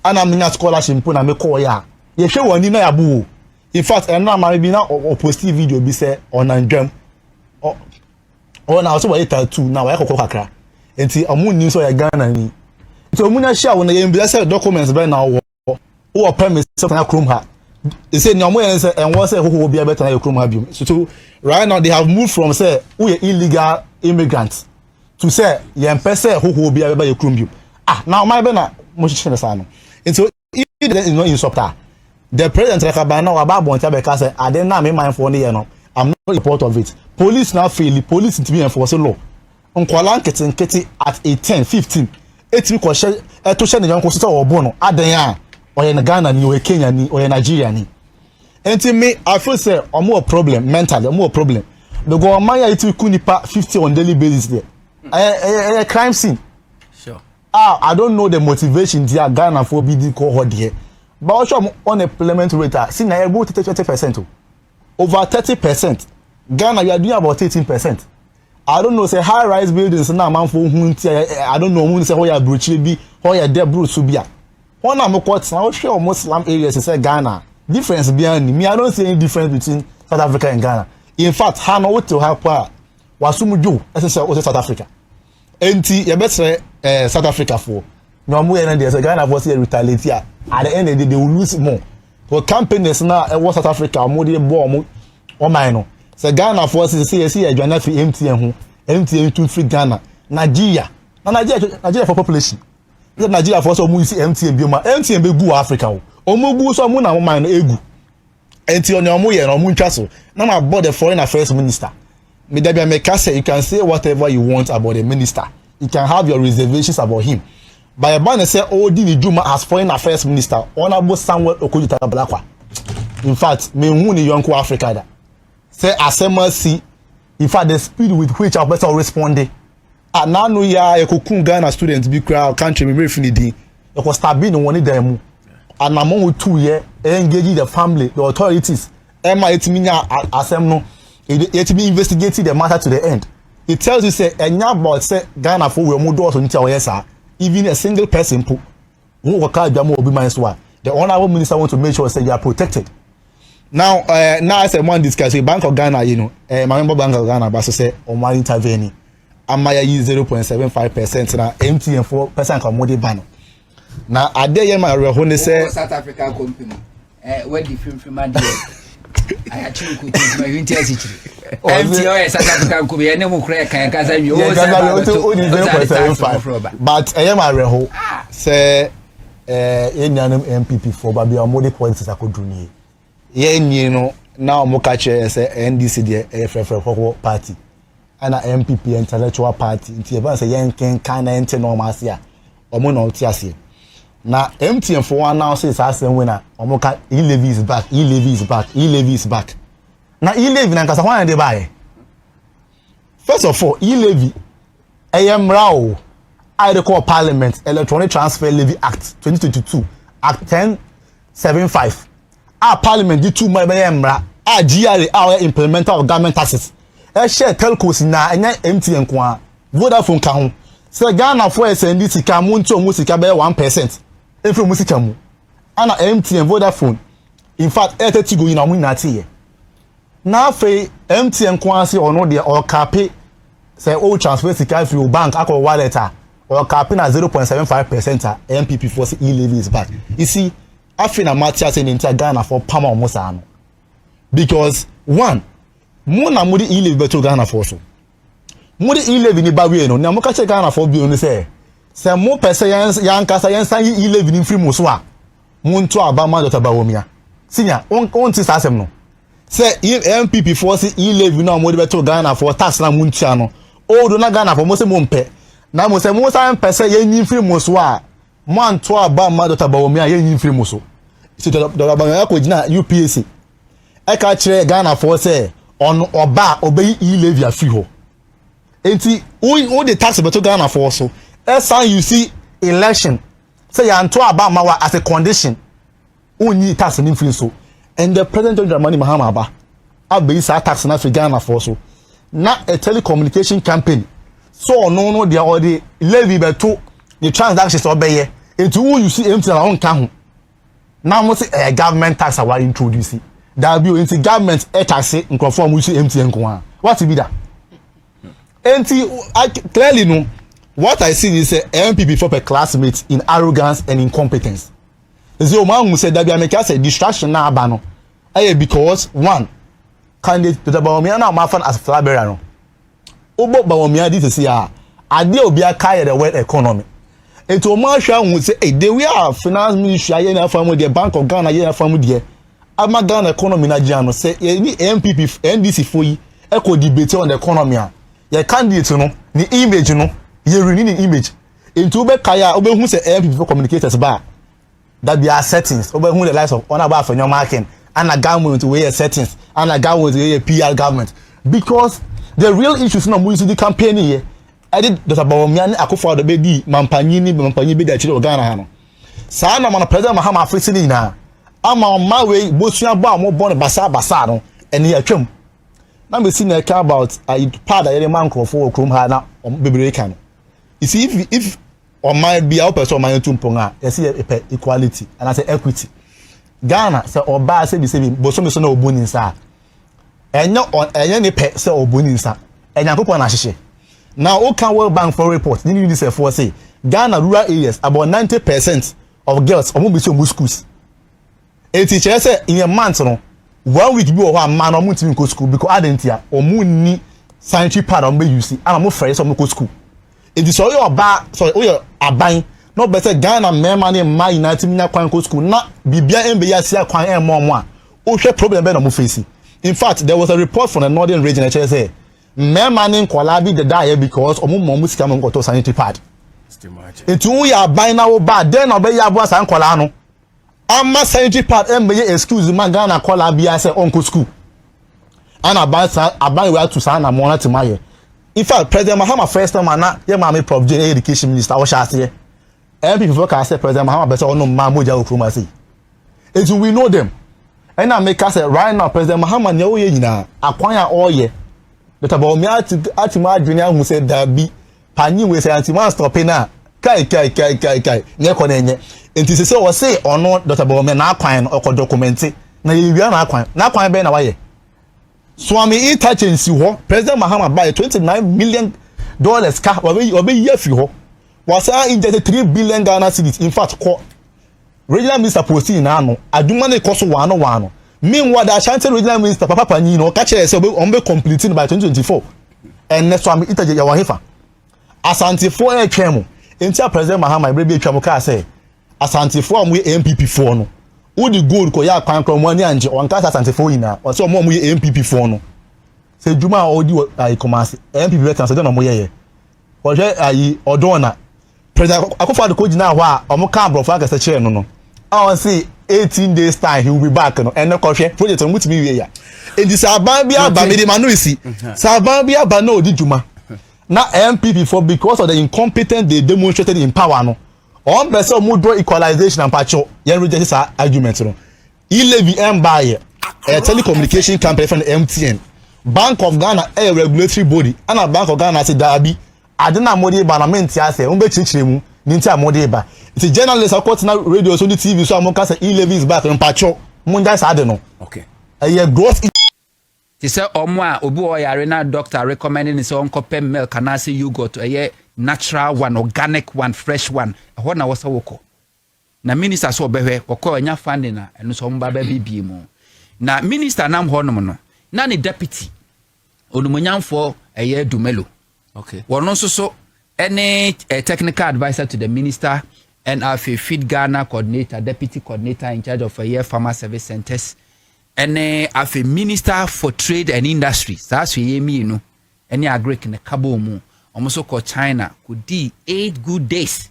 And I'm in a scholarship put na me call ya. Ye show one na yabu. In fact, and now my be now or post video be say on Andrem. Or now so we tattoo now I kokko kakra. Enti amu ni so ya Ghana ni. So mu na share won na be say documents be now wo permit so na chrome ha. They say no mo say and what say who be better na chrome ha bi. So right now they have moved from say we illegal immigrants to say ye mpese who be better chrome bi. Now my bena motion sano. And so if is not in support, the president Rekabana or Babon Tabeka say, I didn't know me mind for no. I'm not a part of it. Police now fail the police to be enforcing law. On Kwalan Ketty at 18, 15. 8 weeks to send the young consider or bono, Adaya, or in Ghana, ni or Kenya, ni or Nigeria. Ni. And to me, I feel say or more problem mentally, more problem. The go Maya it Kunipa 50 on daily basis there. A crime scene. I don't know the motivation to Ghana for BD cohort here. But also unemployment rate, see now about 30%. Over 30%. Ghana, you are doing about 18%. I don't know, say high rise buildings now man for I don't know who say how you broach be, how you there bro subia. One am quotes now share almost slum areas say Ghana. Difference behind me, I don't see any difference between South Africa and Ghana. In fact, Hana what to help Wasumuju, as South Africa. Enti you better South Africa for no more than there's a Ghana was here retaliate here. At the end of the day they will lose more. For companies now South Africa more they bomb or minor. So Ghana forces see a journal for MTN MTN to free Ghana Nigeria for population Nigeria for so mu see MTN bi ma MTN be gu Africa o omo gu so mu na mo man egu enti on omo ye na omo ntwa so na ma board the foreign affairs minister me da bia me ka say you can say whatever you want about the minister, you can have your reservations about him, but a ban say Odi Juma as foreign affairs minister honorable Samuel Okudita Blakwa. In fact me hu ni yonko Africa da say asema si in fact the speed with which our person responded now no ya ekokun Ghana students be crowd country me refinidi e ko start be no one dem mu and among 2 year engage the family, the authorities ema etiminya asem no it be investigating the matter to the end. It tells you say enya about say Ghana for we mo do so ntia oyesa even a single person who work out jamo obi man so the honorable minister want to make sure say you are protected. Now as a man discuss with Bank of Ghana, you know, my member Bank of Ghana but so say o man intervene amaya use 0.75% na MTN 4% commodity ban. Now ade my rehone say South Africa company where the film there I actually could my winter city. MTN South Africa could be any more crack and Gaza you only 0.75. But I am a reho say enyanum MPP for ba bia mo de points akodu ni. Ye nyi no now mo ka che say NDC de FFF party and MPP intellectual party nti e ba say yen kan na ente no ma ase a omo no ti ase. Na MTN for one now says as winner omoka e-levy is back, e-levy is back, e-levy is back. Na e-levy na nkasa wan dey buy. First of all, e-levy ayemra I recall Parliament Electronic Transfer Levy Act 2022 Act 1075. Our Parliament did 2 ayemra a GRA our implementer of government taxes. E share telcos na enya MTN kwa Vodafone ka ho. So Ghana for send this sika mu nto mu sika be 1%. Every music mu ana MTN Vodafone in fact 30 go na mu na tie na fe MTN kwanse ono de or cape say o transfer sika free bank akọ wallet or cape na 0.75% MPP for e-levy is back. You see afina matia say in Ghana for pama omosa no because one mu na mu de e-levy beto Ghana for so mu de e-levy ni ba we no na mu ka che Ghana for bi no say se mo pese yan kasa yan san yi e-levy ni free mo so a mo nto abama dota bawomia sinya on ti sasem no se MPP for si e-levy na mo de beto Ghana for tax na mo ntia no o do na Ghana for mo se mo mpe na mo se mo san pese yan yi free mo so a mo anto abama dota bawomia yan yi free mo so si dota bawomia ko gina UPAC e ka kire Ghana for se on oba obey e-levy a free ho enti o the tax beto Ghana for so as you see election say you anto abama wa as a condition only tax in free so and the president of Germany Mahama aba abey sa tax na for Ghana for so na a telecommunication campaign so no they already levy beto the transactions obey into who you see MTN on kan ho now mo say government tax are introduce that be into government tax nkrofo mo see MTN ko a what be that enti clearly no what I see is a MPP for a classmate in arrogance and incompetence. The man who said that we make us a distraction now, Bano. Because one candidate to the Bawomia now, my friend as Flaberano. Obo Bawomia this year, I deal be a kaya the world economy. And to Marshall would say, hey, they we are finance ministry, I am from the Bank of Ghana, I am from the I'm Ghana economy, Najano say, any MPP, NDC for you, echo debate on the economy. Your candidate, you know, the image, you know. You renewing image into be kaya obe hu say MPP for communicators ba that there are settings obe hu the likes of honorable for your marking and a government wey settings and a government wey PR government because the real issues na mu the campaign here I did Dr. Bawumia ni akufo do be di mampanyi be da chire Ghana ha no saa na man president Mahama afisi ni na ama ma we bosua ba mo bon basa no ene atwam na me see na care about I part that man for krom ha na bebre kan. You see, if or might be our person my tumponga, you see equality and I say equity. Ghana say or ba say be say but some so na obuni nsa. Enyo on enyo ne pe say obuni nsa. Enyankopon na hihye. Now o can World Bank for report. Didn't UNICEF for say Ghana rural areas about 90% of girls omo be so schools. A teacher say in a month no 1 week bi o ho man omo ntimi go school because adentia omo ni sanitary pad on be use and I'm afraid some go school it is all your ba so your aban no better Ghana men money my United Minya kwan go school na bibia embe ya sia kwan e mo mo a o hwe problem be na mo face. In fact there was a report from the northern region that say men money nkwala bi the die because omo sika mo go to sanitary pad into we are buying now bad then obey ya bo san nkwala no ama sanitary pad embe ye excuse man Ghana kwala bi say onko school and about we to sign a money to my. In fact, President Mahama first time na ye mama Prof J education minister was shast here. MP people can say President Mahama better no man moja okruma say. It we know them. And I make us say right now President Mahama nye oye nyina akwanya oye. But about me ati ma adwene hu say da bi pani we say anti man stop na kai nye ko na nye. Enti say o say ono Dr. Bawumia na akwan o document na ye wia na akwan be na waye. Swami interchange ho President Mahama buy $29 million car obe year fi ho was injected 3 billion Ghana cedis. In fact ko regional minister posting na no aduma na cost 1 meanwhile the Ashanti regional minister Papa Panyi no ka chere say on be completing by 2024 and next Swami interchange ya wahefa Asante 4 etwem enti President Mahama ebre etwem ka say Asante 4 am we MPP 4 no Udi gold ko ya kwan kron wani anje on kasa Asante4 ina o se mo ye MPP 4 no se juma odi ai komase MPP veteran se na mo ye o je ai odona president akofado ko gina ho a o mo ka bro fa ka se chere no I see 18 days time he will be back no ene ko hwe project no mutimi wie ya edi saban bia ba me de manuisi saban bia ba na odi juma na MPP 4 because of the incompetent they demonstrated in power no on person who draw equalization and patcho yen reject this argument no e-levy buy a telecommunication company from MTN Bank of Ghana a regulatory body and a Bank of Ghana say dabi adena modi ba na menti ase on be chichire mu ni ntia modi ba it's journalist akot na radio so ni TV so amon ka say e-levy is back on patcho mun dai sa de no okay a growth ti say omo a obi o yare na doctor recommending say on copper milk and say yogurt a natural one, organic one, fresh one. Ho na wasa woko. Na minister so behwe woko anya funding na eno so mba ba bibie mu. Na minister nam ho no no. Na ne deputy onumonyamfo eye Dumelo. Okay. Wono so any technical advisor to the minister and Feed Ghana coordinator, deputy coordinator in charge of farmer service centers. And a minister for trade and industry. That's we me no. Any agric in the Cabo mu. Almost called China could do 8 good days.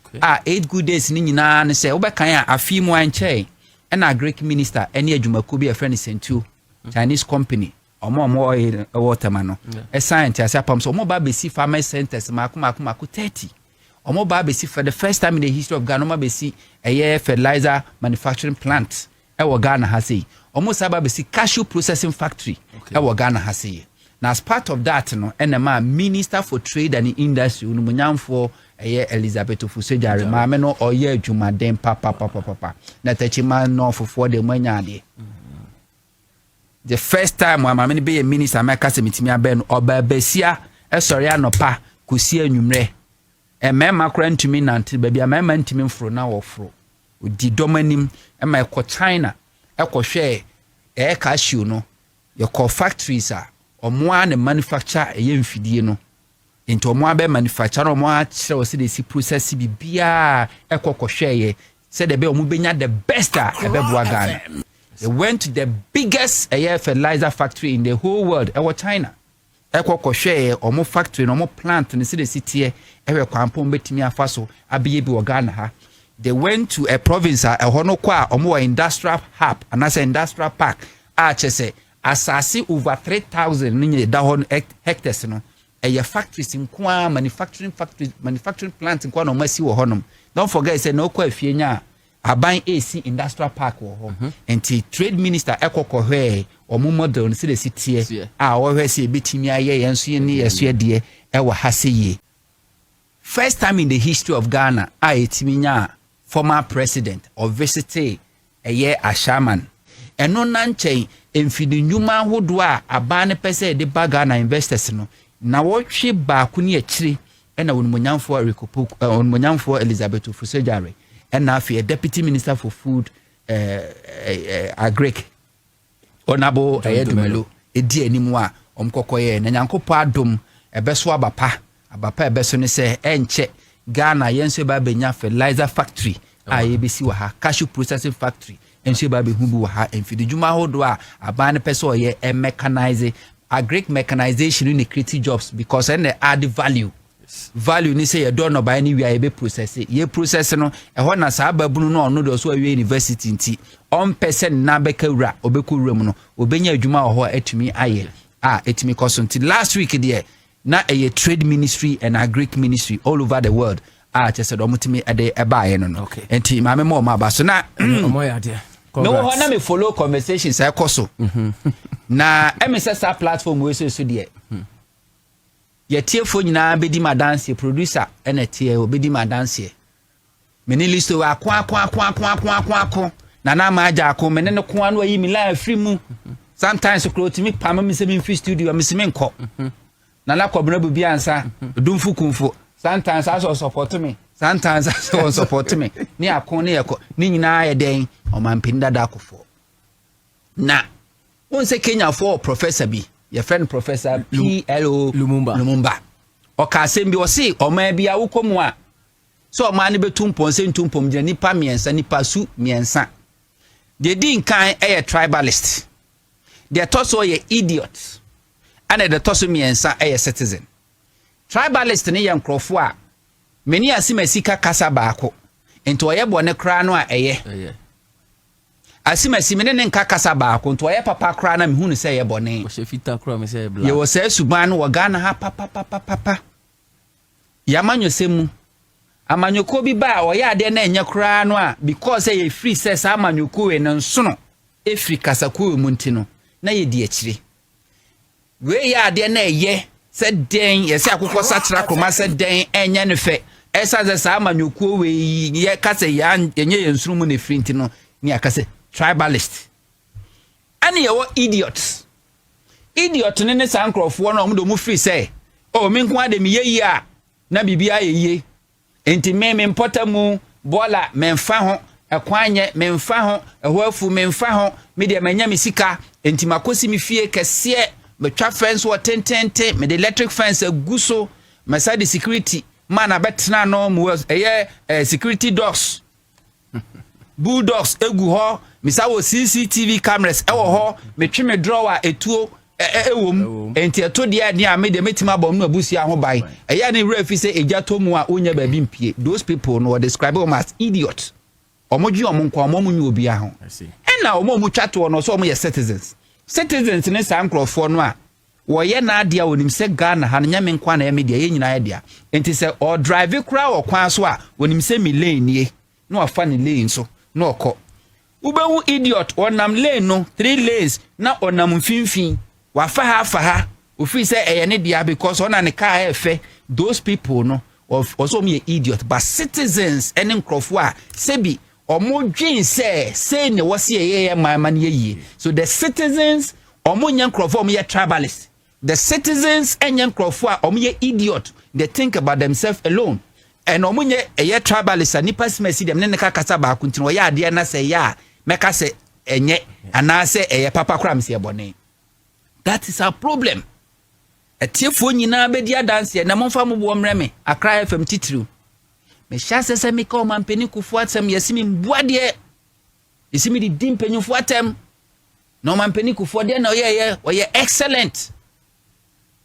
Okay. 8 good days ni nyina ne say obekanya afimo anche and a Greek minister any adwuma ko bi a friend sent to Chinese company omo waterman no a scientist apam so omo ba be see farmer centers mako 30 omo ba be see for the first time in the history of Ghana omo be see a fertilizer manufacturing plant e wo Ghana ha say omo sa ba be see cashew processing factory e wo Ghana ha say. Now, as part of that, no, NMA Minister for Trade and Industry, Unumunyamfo, Elizabeth Ofusejare, Mameno, or ye Juma dem papa. Na techima no for the manyade. The first time when Mammy be a minister, I make us a meeting ben or Besia, a sorry, no pa, Kusia numre. A memma cran to me until baby a memman to me for now or fro. With the dominim and my China, a share, a cashew, no, your call factories are. Omo na manufacture mfidie no into omo be manufacture omo a kire o se dey si process bibia ekokohweye said the be omo benya the best ebeboa Ghana. They went to the biggest fertilizer factory in the whole world China. Ekokohweye omo factory no omo plant ne se dey sitie ewe kwampo betimi afaso abiye bi wo Ghana ha. They went to a province hono kwa omo industrial hub and as industrial park chese asasi over 3,000 ninye dahon hectares no factories in kwa manufacturing plants in kwa no masi wo honom. Don't forget say no kwa afie nya aban AC industrial park wo ho enti trade minister ekoko hwe omo model no se de sitie wo hwe se betimi aye yenso ye ne yeso de wa haseye. First time in the history of Ghana etimi nya former president or visitor Ashaman eno nanchen emfidi nyuma hodo a abane pese de Ghana investors no na wo hwe ba ku ne akiri ena wonmonyamfo Arikopo wonmonyamfo Elizabeth Ofusejare ena afi deputy minister for food agric onabo Dumelo edi animu a omkokoye na nyankopo adom ebeso abapa ebeso ne se enche Ghana yenso ba benya fertilizer factory a yebesi wa ha cashew processing factory enso ba be hubu wa ha enfidi djuma hodo a aban ne pese oye mechanize agric mechanization in the creative jobs because and they add value value ni say you don't know by any way be process it ye process no e ho na sa babunu no no do so awie university nti on person na beka wura obeku wura mu no obenya adwuma ho atumi aye etumi koso nti last week there na a trade ministry and agric ministry all over the world just said omutimi ade ebaye no okay nti mame mo ma ba so na omo ya de me ho na me follow conversations I koso na MSS platform we so there ye tiefo nyina bedi ma dance producer ene tie obedi ma dance me ni listo wa kwa na na ma aja ko me ne no kwa no yi mi live free mu sometimes close me pam me se me free studio me se me nko na la kwabna bubi ansa dumfu kumfu sometimes aso support me sometimes aso support me ni akon ne yeko ni nyina ye den o man pinda da akofo na won se Kenya for professor bi your friend Professor P.L.O. Lumumba. Oka sembi osi oma bia wukomu a so oma ne betumpon se ntumpom gye nipa miensa nipa su miensa. De din kan tribalist. De toso ye idiot. Ane de toso miensa citizen. Tribalist ne ye nkrofo a meni asimasika kasa baako. Ento oye bone kra no a asimasi mene ne nka kasa baako nto ye papa kra na mehunu se ye bone o shefita kra me se bla ye wo se suban wo Ghana ha papa ya manyosemu amanyoko bi ba o ya de na enye kra no a because ye free says amanyoko we no nsono efri kasa ko mu ntino na ye di akire we ya de na ye se den ye se akokọ satra kroma se den enye ne fe esa ze sa amanyoko we ye kasa ya enye ye nsurumu ne free ntino ni akase tribalist ani yawo idiots idiot ne sankrofo no omudo mu free say o me nko ade me yeyi a na bibia yeye enti me mpota mu bola memfa ho ekwanye memfa ho ehoafu memfa ho me de manya me sika enti makosi me fie kese me twa fence wo tentente me de electric fence aguso masade security man abetena no mu security dogs bulldogs egu ho misawo CCTV cameras ewo ho metwe me drawer etuo ewom enti eto de ne a me de metima bom no abusia ho bai eya ne refi se ejato mu a onya ba bi mpie those people no describe them as idiot omodwe omonko omomunyu obi a ho ena omomu twato no so omo ye citizens ne sankrofo no a wo ye na ade a wonim se Ghana ha nya me nkwa na ya media ye nyina ya dia enti se o drive kra wo kwan so a wonim se mi lane nie no afa ne lane so no oko ubewu idiot onam lane no 3 lanes na onam mfinfin wafa ha ofi say eye ne dia because ona ne car efe those people no of also me idiot but citizens ene nkrofo a sebi omo dwen say ne wose ye man ye so the citizens omo nya nkrofo omo ye tribalist the citizens enya nkrofo a omo ye idiot they think about themselves alone and omunye eye tribalist nipa smesi dem ne ka kasa ba kuntino ya ade na se ya meka se enye ana se eye papa kram se ebone that is our problem etiefo nyina be dia dance na momfa mo mreme Accra FM titru me sha se me ka o mampeni kufu atem yesimi mbuade yesimi di dimpenyufo atem no mampeni kufu de na oye excellent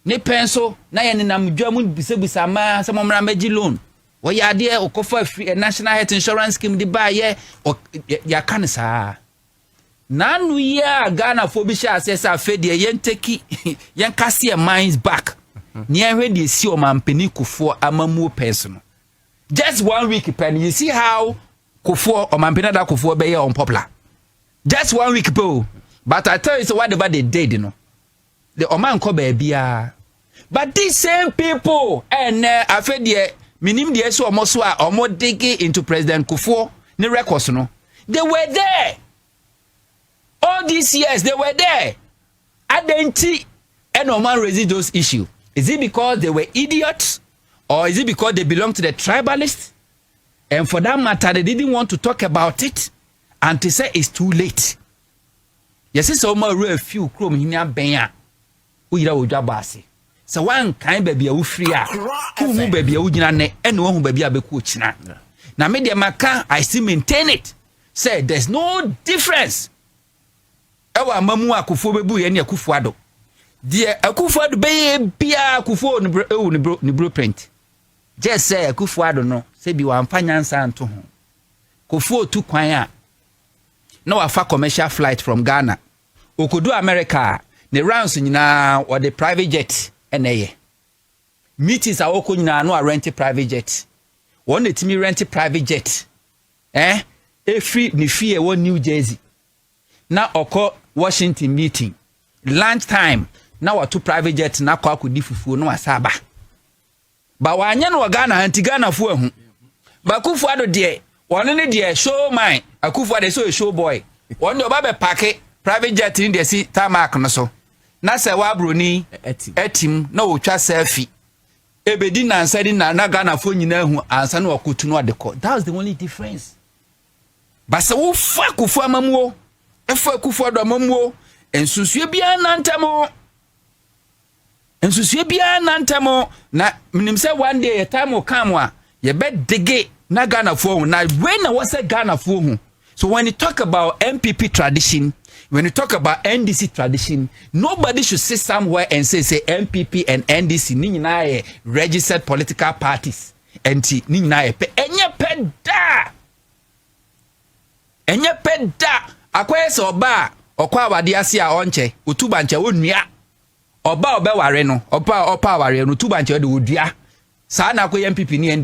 ne penso na ye nenam dwamu bisebisa ma se momra magi loan wo ya de okofa free national health insurance scheme di ba ye ya kanisa nanu ya Ghana fo bi sha asesa afede yen teki yen kase e minds back ni ehwe de si o mampeni kufo amamu person just 1 week pen you see how kufo o mampeni da kufo be ye unpopular just 1 week po but I tell you so whatever they did you know the oman ko ba bia but these same people and afede minim de so omoso a omo dig into President Kufuor ne records no they were there all these years. They were there adenti and no man raised those issues. Is it because they were idiots or is it because they belong to the tribalists and for that matter they didn't want to talk about it and to say it's too late? Yes, it's almost a few chrome hinia benya uyira odwa baase se wan kan baabi a wo free a ku mu baabi a wo gina ne ene wo hu baabi a beku ochina na me de maka I still maintain it say there's no difference ewa mamu akufo bebu ye ne akufo ado de akufo ado be bia akufo ni blueprint just say akufo ado no se bi wa mfa nyansa nto ho kofo tu kwan a na wa fa commercial flight from Ghana okodu America ne rounds nyina or the private jet eneye meetings a woko nyina no rent private jet won etimi rent private jet every ni fie won New Jersey na oko Washington meeting lunch time na watu private jet na kwa akudi fufuo no asaba ba wanya no Ghana anti Ghana fu ahu ba kufu ado de won ne de show mine akufu ade so show boy won de oba be pack private jet ni de si tamak no so na se wa broni etim na wo twa selfie ebedi nansa di na Ghana fo nyina hu ansa na wakotu no adeko. That's the only difference. But se wo fa kufu amamuo efa kufu ado amamuo ensusue bia nantamo na minim se one day a time will come wa ye be dege na Ghana fo na when na was Ghana fo hu. So when you talk about MPP tradition, when you talk about NDC tradition, nobody should sit somewhere and say MPP and NDC ni nyina registered political parties. Enti ni nyina pe enye peda akwa se oba okwa awade ase a onche otuba nche onua oba obeware no opa aware no tuba nche de odua saa na akwa MPP ni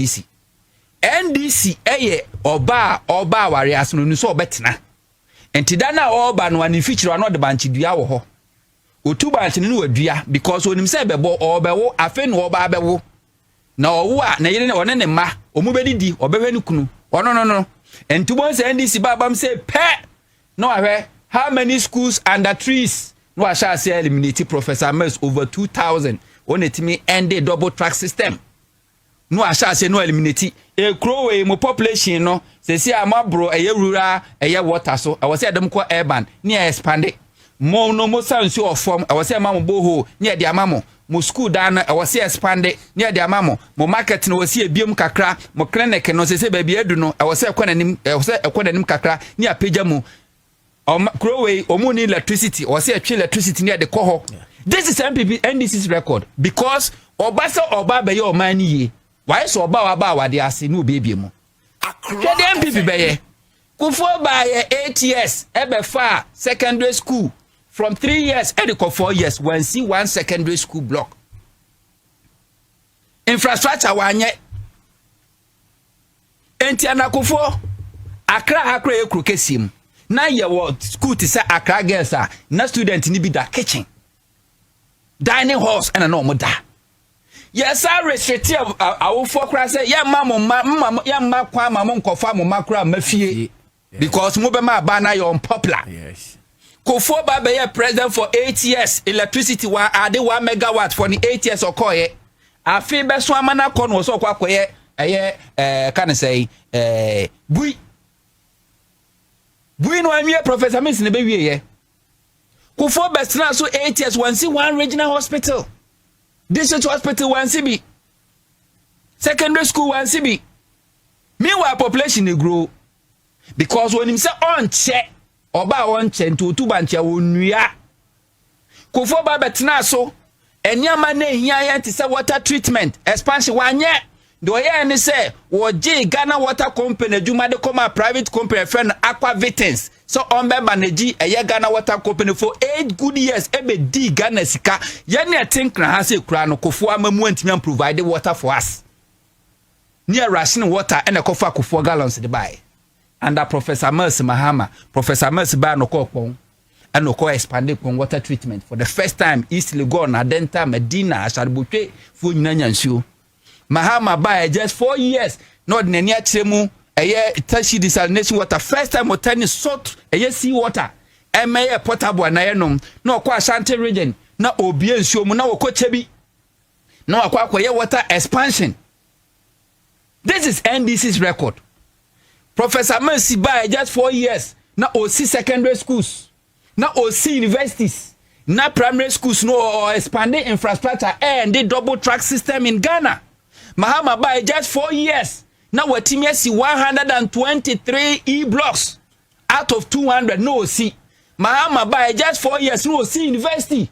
NDC eye oba aware asono nu so obetena enti da na oba no ani feature no de banchi dua wo ho otu banchi no wadua because onim se bebo obewo afe no oba abewo na owo a na yire ne one ne ma omu bedidi obehwe ni kunu no enti bon se NDC babam se pe no ahwe how many schools under trees no a sha say eliminate Professor Mills over 2000 on etimi end double track system no a sha say no eliminate e krowe mo population no se si amabro eye rural eye water so I was say dem ko urban near expand mo no mo sansu of form I was say mamo boho near dia mamo mo school dan I was say expand near dia mamo mo market no was say biem kakra mo clinic no se baby edu no I was say kwanim I was say kwanim kakra near pagya mo krowe omo ni electricity or say electricity near the koho. This is MPP NDC's record because obasa oba be your man ye why so oba wade ase no baby mo the MPP beye kufo ba 8 years ebe fa secondary school from 3 years ediko 4 years when see one secondary school block infrastructure wanye enti anakufo akra ekru kesim na ye wo school ti say akra girls na student ni bi da kitchen dining halls and no mo da. Yes, I restrict our focus. Say, yeah, mamma, yeah, ma, kwa, mamma, kofa, makra, mafie. Because Mubema Bana, you're unpopular. Yes. Kofo Baba, president for 8 years. Electricity, are they 1 megawatt for the 8 years or koye? I feel best one man, kon was so quaque, can I say, Bui no, I'm here, Professor Miss in the baby. Kofo best now, so 8 years, one regional hospital. District hospital 1 CB. Secondary school 1 CB. Meanwhile, population will grow. Because when him say on check, oba on check to tubanche onuya. Kofo ba betna so, enyama ne hiya to say water treatment, expansion wanye. Do ye ni say, woje Ghana Water Company, juma de come private company friend Aqua Vitens. So on be manage a Ghana Water Company for 8 good years. Ebe di Ghana sika. Yene think na hase kura no Kofo amamu ntimi provide water for us. Near ration water and a kofa Kofo gallons de buy. Under Professor Mahama, Professor Mercy ba no kokon and no expanded con water treatment for the first time East Legon, Adenta, Medina, Asharbuche, fu nyanyansu. Mahama by just 4 years, not nenia chemu, a year tashi desalination water. First time turning salt, a year sea water, and may a potable and ironum, no qua Shanty region, no obien shomu, no cochebi, no aqua water expansion. This is NDC's record. Professor Mercy by just 4 years, now OC secondary schools, now OC universities. na primary schools no or expanding infrastructure and the double track system in Ghana. Mahama by just 4 years. Now what team see 123 e-blocks out of 200 no see. Mahama by just 4 years no see university.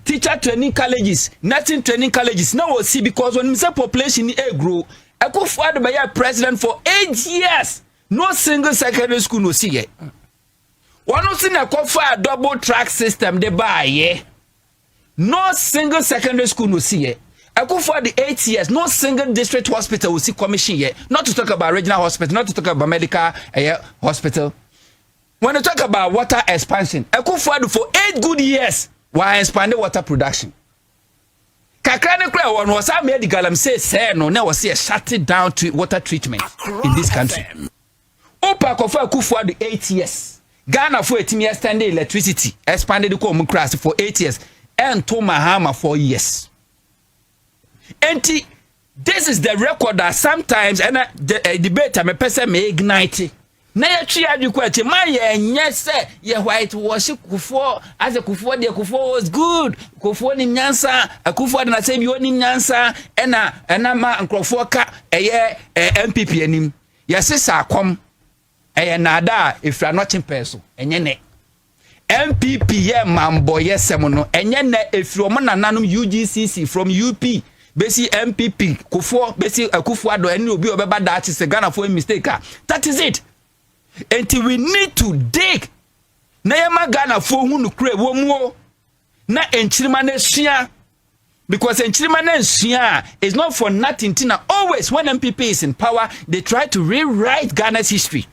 Teacher training colleges, nursing training colleges no see because when the population grow, I could find by a president for 8 years. No single secondary school no see yet. One no see a double track system they buy yeah. No single secondary school no see yet. I go for the 8 years, no single district hospital will see commission yet. Not to talk about regional hospital, not to talk about medical hospital. When you talk about water expansion, I go for 8 good years while expanding water production. Kakrane kura one was I made the galam say no, now was here shutting down to water treatment in this country. Opa kofa for the 8 years. Ghana for 8 years standing electricity expanded the common class for 8 years and to Mahama 4 years. And this is the record that sometimes and the debate I'm a person may ignite. Na ya tria du kwache ma ye nyese ye white wash Kufo as a Kufo de Kufo was good Kufo ni nyansa Kufo na say bi oni nyansa ena ma nkrofo ka eye MPP anim ye sesa akom eye nada ifra no chimpeso enye ne MPP ye mambo ye sem no enye ne efiro mo nananom UGCC from UP besi MPP Kufo besi Kufo ado eni obi obeba that is Ghana for a mistake. That is it. Until we need to dig. Na yama Ghana for hunu kure womuo. Na enchirima ne shia. Because enchirima ne shia is not for nothing. Tina always when MPP is in power, they try to rewrite Ghana's history.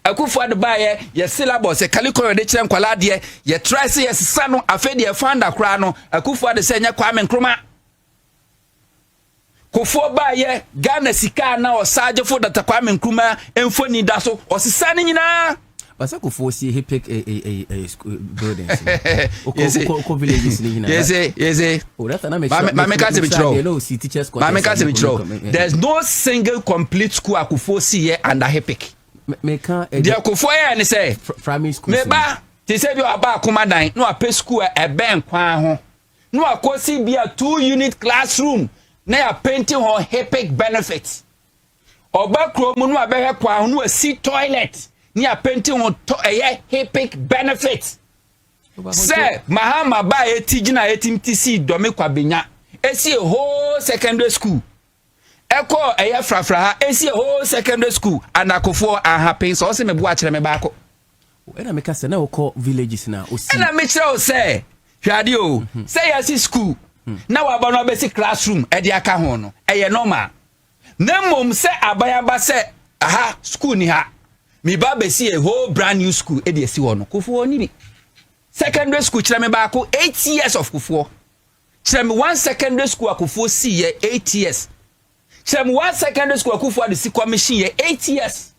Akufo adbaye ye syllabus e kalikoro de chire nkwala de ye try say yes sano afedi e fanda kra no Akufo ade se nya Kwame Nkrumah Kufo baye Ghana sika na osaje fo data Kwame Nkrumah emfoni da so osisa ni nyina basa Kufo si he pick a school buildings ko villages ni nyina yes oh that na me kase bi tro hello see teachers quarters me kase bi tro there's no single complete school Akufo see here under he pick me can the Akufo here ni say primary school me ba ti say bi aba akomadan no ape school e ben kwan ho no akosi bi a 2-unit classroom na ya painting on HEPIC benefits. Oba kromu no abehwe kwa no asi toilet na ya painting on HEPIC benefits. Say Mahama ba etijina etimtc domi kwa benya. Esi a whole secondary school. Eko frafra esi a whole secondary school and Akufo happy so se me bo akere me ba ko. Ena me ka se na wo villages na osi. Ena me kire o say hwade o say yes school. Na waba no basic classroom e de aka ho no eye normal na mom se abayaba se aha school ni ha mi ba besi a whole brand new school e de esi ho no Kufo ni bi secondary school kire me ba ko 8 years of Kufo kire me one secondary school Kufo see ye 8 years kire me one secondary school Kufo de si commission ye 8 years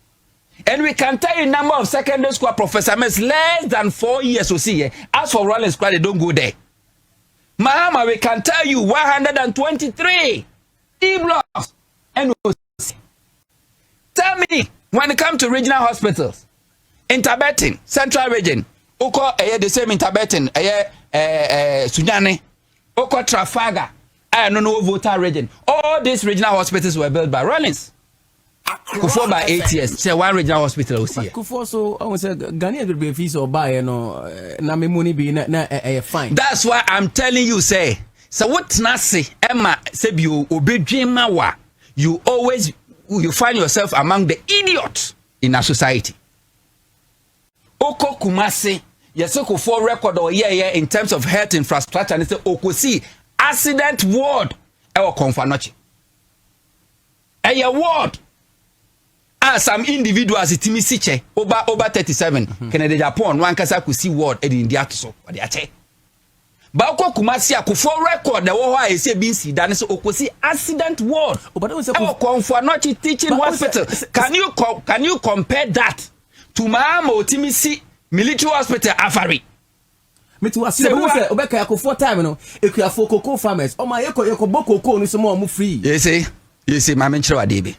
and we can tell you number of secondary school professor is less than 4 years or see ye as for Rollins Square they don't go there. Mahama, we can tell you 123 E-blocks. And tell me, when it comes to regional hospitals, in Tibetan, Central Region, Oko the same in Tibetan, Sunyani, Oko Trafalgar, I don't know Volta region. All these regional hospitals were built by Rollins. Kufo by 8 years. Say one regional hospital was here. Kufo so I was Ghanaian will be fees or buy no na me money be na fine. That's why I'm telling you say. So what nasi Emma said you obedient wa you always you find yourself among the idiots in our society. Oko Kumasi yes Kufo record or yeah in terms of health infrastructure and say Okosi accident ward ewo konfanochi. Ward some individuals itimi siche over 37 Kennedy Japan one kasa ku see ward in India to so or the ache ba ko Kumasi Akufo record the wo ha ese bi nsi dan so okosi accident ward but don't say Konfanochi teaching hospital can you compare that to Mahama Otimisi military hospital Afari me to say obeka Akufo time no ekuafo cocoa farmers o ma yeko bokoko no so mo free you see ma men chiro adebe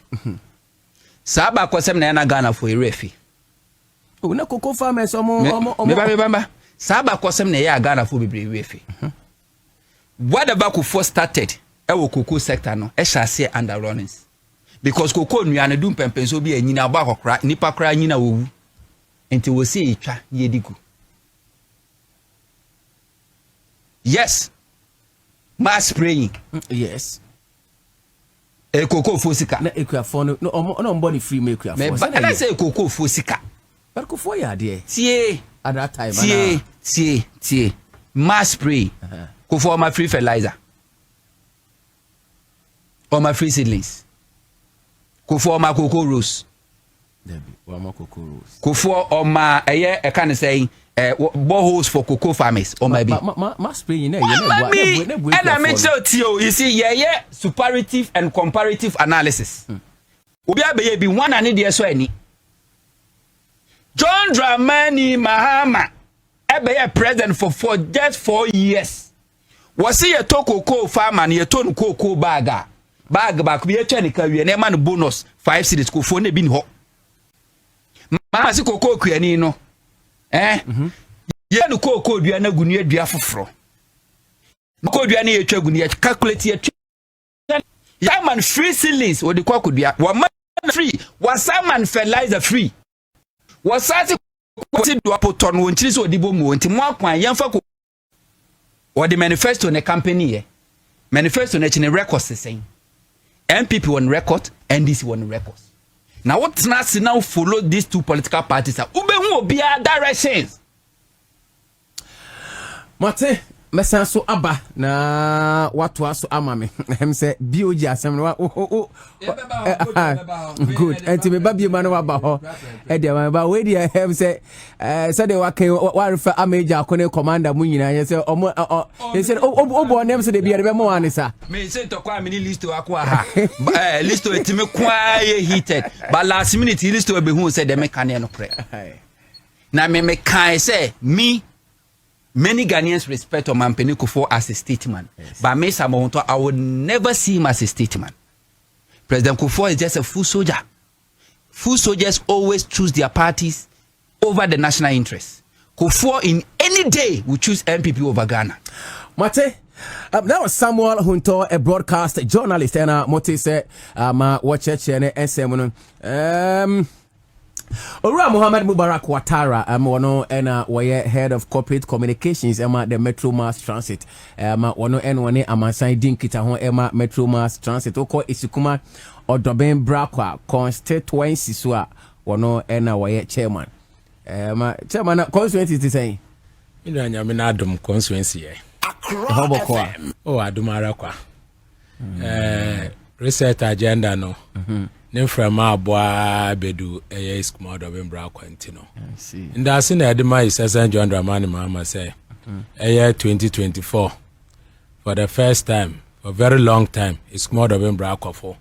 Saba kwasem na yana Ghana for a refi. Oh, na cocoa farmers omo. Me ba. Saba kosem na ya Ghana for bebre wefe. Whatever Kufuor started, ewo cocoa sector no, e shall say under runnings. Because cocoa nuane dum pempenso bi anyina ba kokra, nipa kra anyina wowu. Enti wo se etwa yedigu. Yes. Mass spraying. Yes. E cocoa fosika. Na ekuafo no no mboni free me ekuafo. Me ba na say cocoa fosika. But Kufuor ya de. Tie. At that time. Tie. Mass spray. Kufuor my free fertilizer. Or my free seedlings. Kufuor my cocoa rose. Debbie, my cocoa rose. Kufuor or my I can say boreholes for cocoa farmers or maybe. Mass spray and I make sure to you see yeah superlative and comparative analysis. Obi be one and the so any. John Dramani Mahama ebe president for just 4 years. Was he a cocoa farmer and a ton cocoa bag back be a chenica we a man bonus 5 cities ko for ne bin ho. Ma si cocoa kuani no. Ye no cocoa dua na gunu dua foforo. Cocoa dua na ye twa gunu ye calculate ye twa. Ya man free ceilings or the cocoa dua. Wa man free, was man fertilizer free. Was sati kwati do apoton won chiri so odibo mu nti mo akwan yemfa ko or the manifesto ne company ye manifesto ne chine records sen MPP on record NDC on records. Now what now follow these two political parties are ube hu obi directions. Mate mesan so aba na watu aso ama me hem say bioji asem no good enti me ba biema no aba ho e de ba we dey hem say de wa refer amaja akone commander mu nyina ye say omo he say obo nem say de bia de be mo anisa me say to kwa me list akwa ha list etime kwa ye heated but last minute list we be hu say de me kan no pre na me kan say me many Ghanaians respect Omampeni Kufuor as a statesman. Yes. But me Huntor, I would never see him as a statesman. President Kufuor is just a full soldier. Full soldiers always choose their parties over the national interest. Kufuor in any day will choose MPP over Ghana. Mate, that was Samuel Huntor, a broadcast journalist, and Mote said, watch it, and Ora Muhammad Mubarak Watara wono ena waye head of corporate communications the Metro Mass Transit wono ene amansan dinkita ho Metro Mass Transit oko Isikuma Odoben Brakwa constituency so a wono ena waye chairman chairman constituency is saying ina nyame na adom constituency adom arakwa research agenda no ne frama aboa bedu is command of Embra Quintino. I see. And that's in Edema is John Dramani Mahama say 2024 for the first time, for a very long time, is command of Embra Quafo.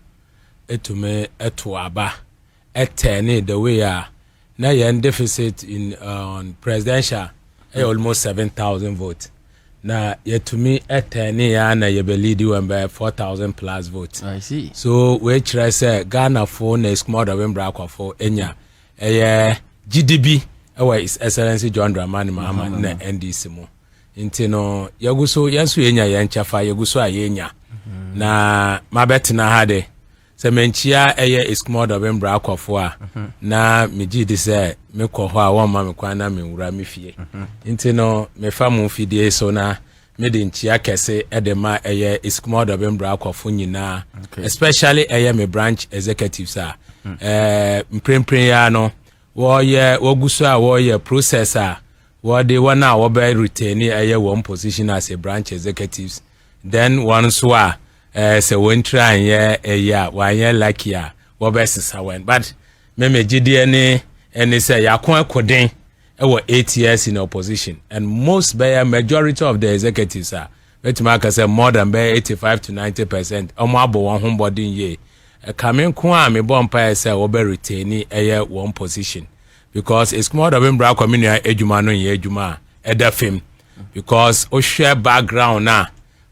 To me to aba etene the way now you're in deficit in on presidential almost 7,000 votes. Now yet to me etene na you believe you by 4,000 plus votes. I see. So we try say Ghana for next more of Embra for Enya GDB is Excellency John Dramani Mahama na NDC mo. Intino yaguso yasu Enya yanchafa yaguso ayenya. Na mabet na hade semenchia is more of Embra for na miji de say me ko ho a won ma me kwana me wura me fie. Intino me fa mu fidie so na me de nchia kese edema is more of Embra for nyina especially me branch executives mprempren ya no wo ye woguso a wo ye processor wo de wana wo be retain one position as a branch executives then one so se won try one year like ya wo be sisa wen but me gidi any say yakon akoden 8 years in opposition and most by majority of the executives bet mark say more than 85 to 90% omo abo won homebody ye coming kwa me bompa say wo be retain one position because it's more of Embra community ejuma no ye ejuma edafim because o share background na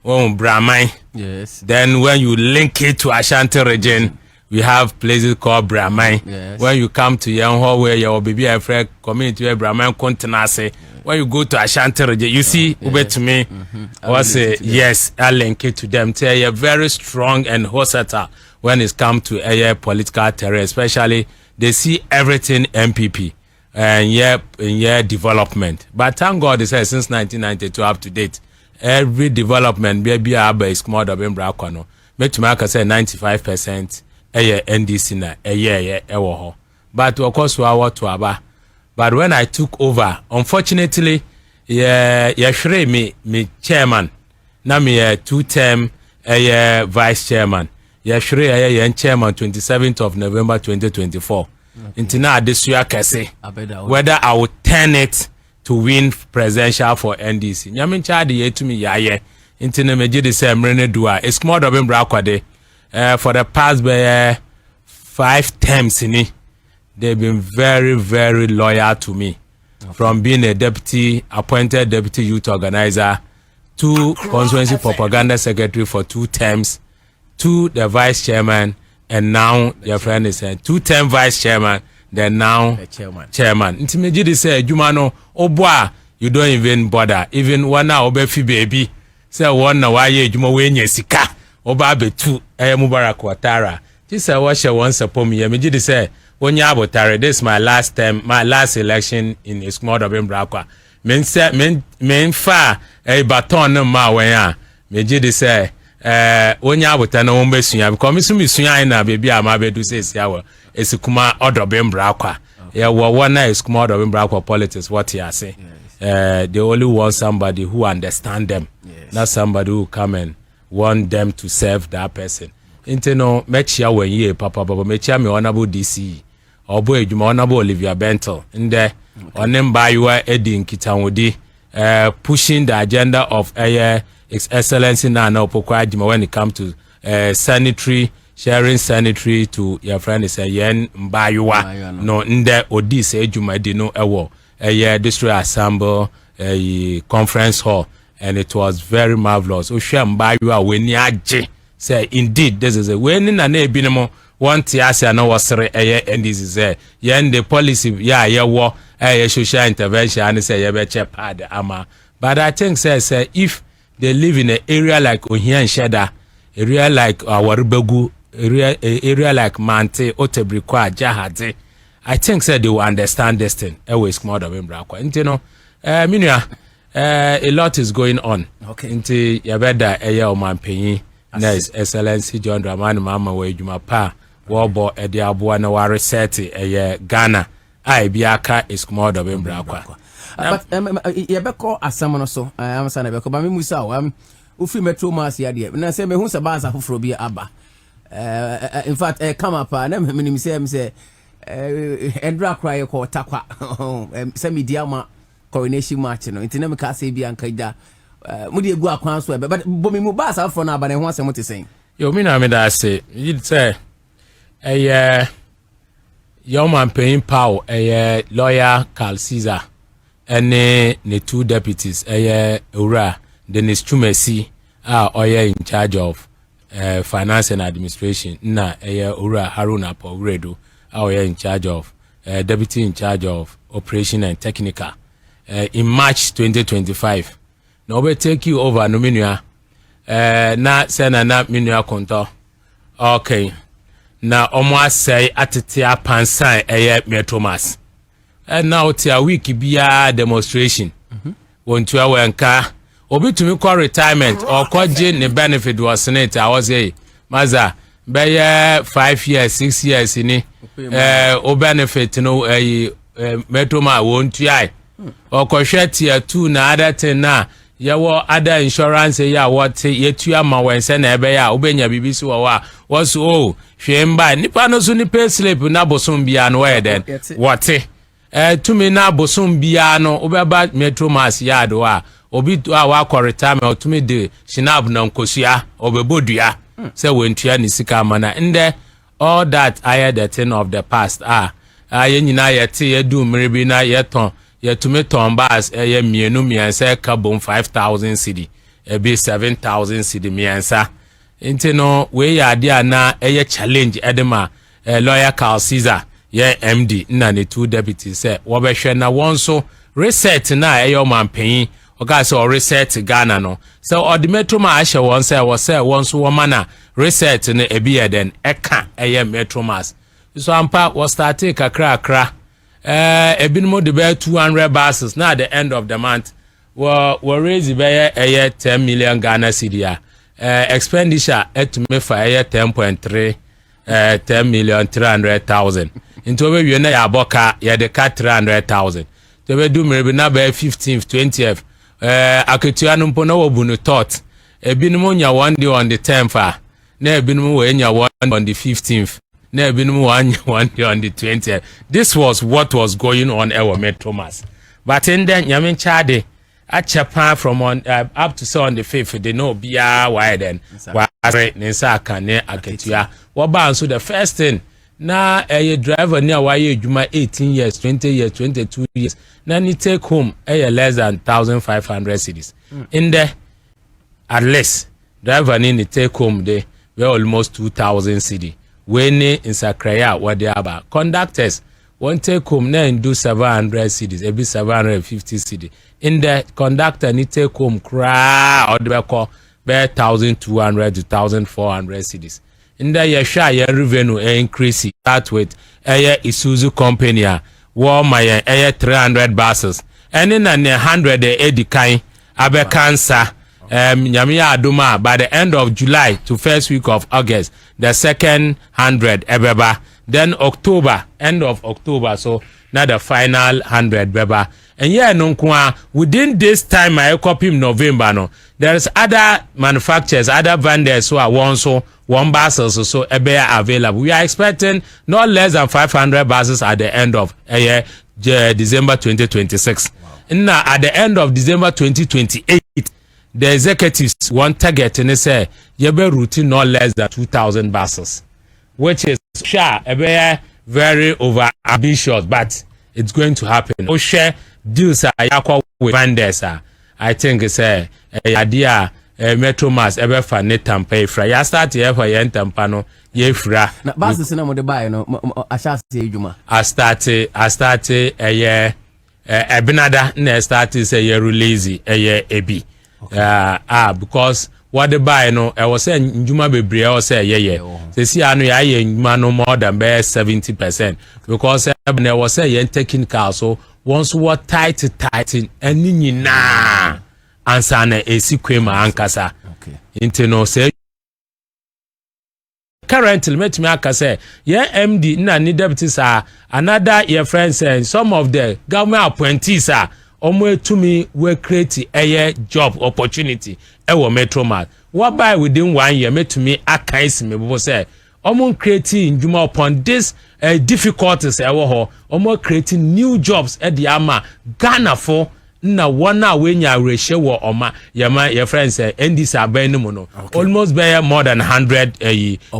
Bramai. Yes. Then when you link it to Ashanti region, we have places called Bramai. Yes. When you come to Yanho where your baby friend community where Bramai Kontinase, when you go to Ashanti region, you see ube to me was yes, I link it to them. They are very strong and versatile when it comes to a political terrain, especially they see everything MPP and development. But thank God, they say since 1992 up to date, every development be is more than Braquano. Make to make say 95% NDC na but of course we are to aba. But when I took over, unfortunately, me chairman, na me 2-term vice chairman. Chairman 27th of November 2024. Into now this year kase whether I would turn it to win presidential for NDC. Nyamin chadi ye to me yaye. Into na meji the same rene dua. It's more of Brakwade. For the past 5 terms in it. They've been very, very loyal to me. Okay. From being a appointed deputy youth organizer to constituency propaganda secretary for 2 terms, to the vice chairman, and now your friend is saying 2-term vice chairman, then now the chairman. Intimidate say, Jumano, Oboa, you don't even bother. Even one now, Obefi baby, say one now, why you wenye sika, Obabe 2, Mubarak Watara. This I watch once upon me. Immediately say, when you have this is my last term, my last election in a small of Brakwa. Men far a baton no ma wenya. Immediately say, when you have no messuya, because Miss Suya baby, I might do say, yeah, it's a kuma order of Brakwa. Yeah, well, one night is small of Brakwa politics, what you are saying. They only want somebody who understand them, not somebody who come and want them to serve that person. Inteno mechia when ye papa mechia me honorable DC obo ejuma honorable Olivia Bentel nde onem bayua edin kitanwodi pushing the agenda of His Excellency Nana Opokwa Ajima when it comes to sanitary sharing sanitary to your friend is yen bayua no nde odi se ejuma di no ewo district assembly conference hall, and it was very marvelous. Ohwe bayua weni aje say indeed this is a when in an ebinemo one tiasia no wasere and this is yen the policy war social intervention and say ye pad ama. But I think say if they live in an area like Ohia and Sheda, area like Warubegu, area like Mante, Otebrikwa, Jahade, I think say they will understand this thing. Always more than Brakwa. And you know, a lot is going on. Okay. Into Yabeda Eya Omanpenyi. Nice, Excellency John Dramani Mahama we juma pa wobo edi abua na ware seti Ghana ai biaka is more of Brakwa. But yebeko asam no so am sana beko ba me musa ufi metro mass ya de na say me hu se baza foforo bi aba in fact come up na me say Endra cry ko takwa say media ma coronation march no intina me ka say bi anka da mudi egu akwan so but bomi mu ba sa for na aba ne ho asem te sen yo mi na me da say you say your man paying power lawyer Carl Caesar and the 2 deputies Ura Dennis Chumesi in charge of finance and administration na Ura Haruna Pogredo in charge of deputy in charge of operation and technical in March 2025 no be take you over no minua na sena na minua Huntor okay na omo asai atete apansan metromas and now ti a week bia demonstration wontu awenka obi tumi call retirement or kwaje ne benefit was senate I was say maza be 5 years 6 years ni o benefit no metroma wontu ai or kwhwe tier 2 na other thing na yawo other insurance ya what yetu ama wense na ebe ya obenya bibisi wa was oh hwemba nipa no so ni pay slip na bosom bia no we den what tumi na bosom bia no obeba metro mass yard wa obi wa kwa retirement tumi de shinab na nkosua obebodua say wentua ni sika mana nde all that I the thing of the past nyina yete yedu mrebi na yeton yetumi tombas mienu miensa kabom 5,000 cedi be 7,000 cedi miensa inte no we ya dia na challenge edema lawyer Carl Caesar MD na ne 2 deputies say wo be hwe na won so reset na eyo mampanyin oga say reset Ghana no so the metro ma ahye won say won so wo mana reset ne ebi eden eka eye metro mass so ampa was start kakra ebinimo de be 200 buses na at the end of the month we raise be 10 million Ghana cedi expenditure etume fa 10.3 10 million 300,000 into we na ya boka ya de ka 300,000 to be do maybe na be 15th 20th aketua no mpo na wobu no tot ebinimo nya one day on the 10th na ebinimo we nya one on the 15th na ebinimo one day on the 20th. This was what was going on our metro mass, but in then yamin chade at Japan from on up to say on the 5th they know bia why then why nsa kane aketua what ban so the first thing na a driver near why you 18 years 20 years 22 years na ni take home less than 1,500 cedis in there at least driver ni take home they were almost 2,000 cedi when in Sakraya what they are conductors one take home na do 700 cedis every 750 cedi in the conductor ni take home cry or the call be 1,200 to 1,400 cedis in the yesha ya revenue increase that with Isuzu company war my 300 buses and in 100 edikai abe cancer nyamiya aduma by the end of July to first week of August the second 100 ebeba then October end of October so now the final 100 beba and yeah no within this time I copy November no there's other manufacturers other vendors who are one buses so available. We are expecting not less than 500 buses at the end of December 2026. Now at the end of December 2028 the executives want target and they say you be routine not less than 2,000 buses, which is very over ambitious, but it's going to happen. O share deals are with vendors. I think it's a idea. Metro mass ever for net tampa fra ya start here for yen tampa no ye fra na buses na mo de buy no asha say adwuma I start ebinada na start say ye release ebi because what the buy no I was saying njuma bebre I was say ye say see anu ya ye njuma no more than 70% because I was say yen technical so once what tight any nyina answer na esikwema ankasa into no say currently met me akase yeah MD na ni deputies are another your friends and some of the government appointees are omo etumi we create a job opportunity ewo metro mart what by within 1 year metumi akan me bo say omo creating njuma upon this difficulties ewo ho omo creating new jobs at the ama Ghana for na one we nya reshe wo oma your friends say ndis aban no no almost be more than 100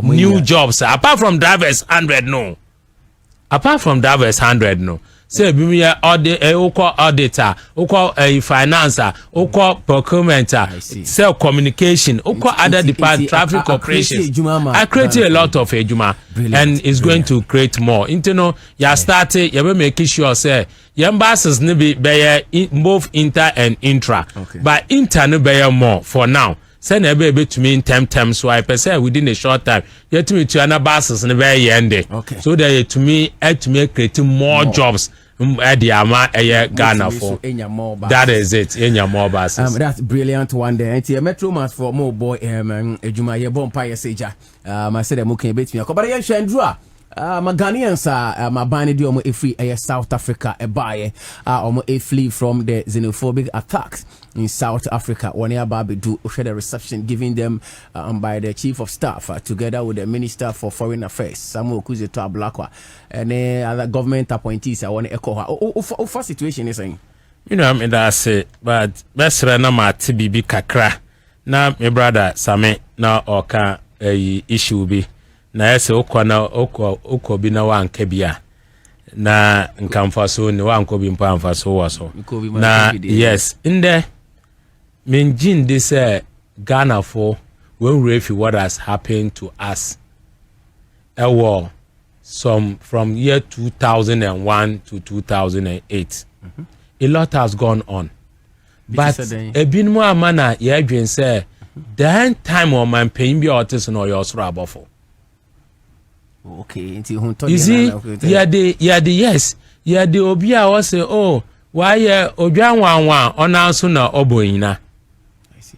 new jobs apart from drivers 100 no apart from drivers 100 no say bi me auditor financer procurement sell communication other department traffic operations I create a lot of ejuma and it's going to create more you ya start you be make sure say your buses ne be both inter and intra but inter no be more for now send a baby to me in time so I say within a short time you to me to another buses in the very end so that to me creating more jobs at the ama Ghana for that is it in your more buses that's brilliant one day and metro mass for more boy ejuma ye bonfire seja I said them okay bet me but yen shendra my Ghanaians are my bani di omo free South Africa buy omo flee from the xenophobic attacks in South Africa. One year Babi do share the reception given them by the chief of staff together with the minister for foreign affairs Samuel Okuzeto Ablakwa and other government appointees. I want to echo her. First situation is saying, I mean that's it, but best na ma TBB kakra na my brother Same na oka issue be. Na ese okwa bi na wanka bia na nkamfaso ni wanko bi mpa mfaso waso na yes in there menjin this Ghana for when we refi what has happened to us some from year 2001 to 2008 a lot has gone on. But Saturday. a bit more manner, yeah, Jane say, the time on my pain be autism or your strabble. Okay, into Huntor. You see, yeah, the yes, yeah, the Obia was say, oh, why, Obian one on our sooner oboina. I see.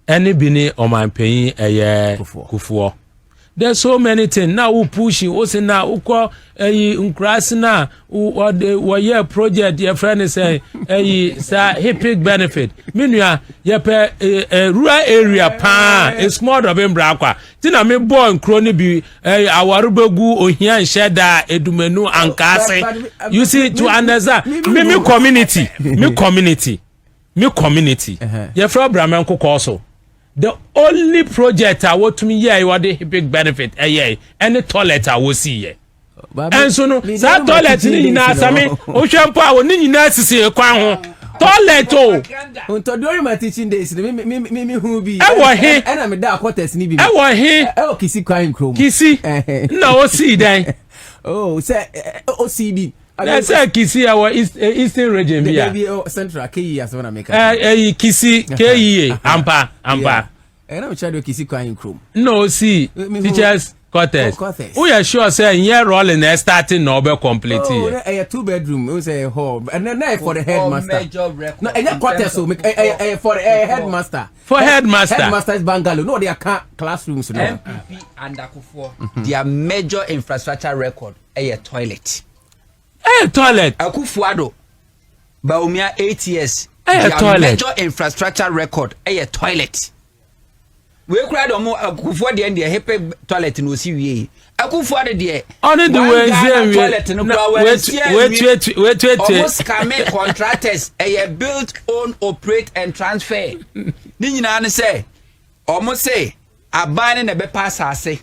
Any bini on my pain a year kufuo. There's so many things now. Who pushing? What's now? Who call a unkrasina? What the year project? Your friend is say a hippic benefit. Meanwhile, a rural area pa a small of him brakwa. Tina me born crony be our rubegu or here and sheda edumenu and kase. You see to understand me community. Your friend Brahman cook also. The only project I want to me here was the big benefit any toilet I will see here. And so no that toilet ni na sami o hwempo a oni nyina sisi kwan ho toilet o Huntor during my teaching days me who be he and I'm da quarters ni bi he kisi kwan krom kisi na o see then oh say OCD let's say kisi our eastern region here maybe central KE as when I make kisi KE ampa and I'm trying to kisi kwan krom no see teachers quarters we are sure say here rolling there starting no be complete here a 2-bedroom we say hall and then for the headmaster no and quarters so for the headmaster headmaster's bungalow no they are classrooms no MPP and Akufo their major infrastructure record a toilet Akufuado Baumia 8 years their major infrastructure record a toilet we cried on more Akufo the end the happy toilet no see we Akufo the only the way wait almost come contractors a build own operate and transfer ni nyina ne say almost say aban na be pass ase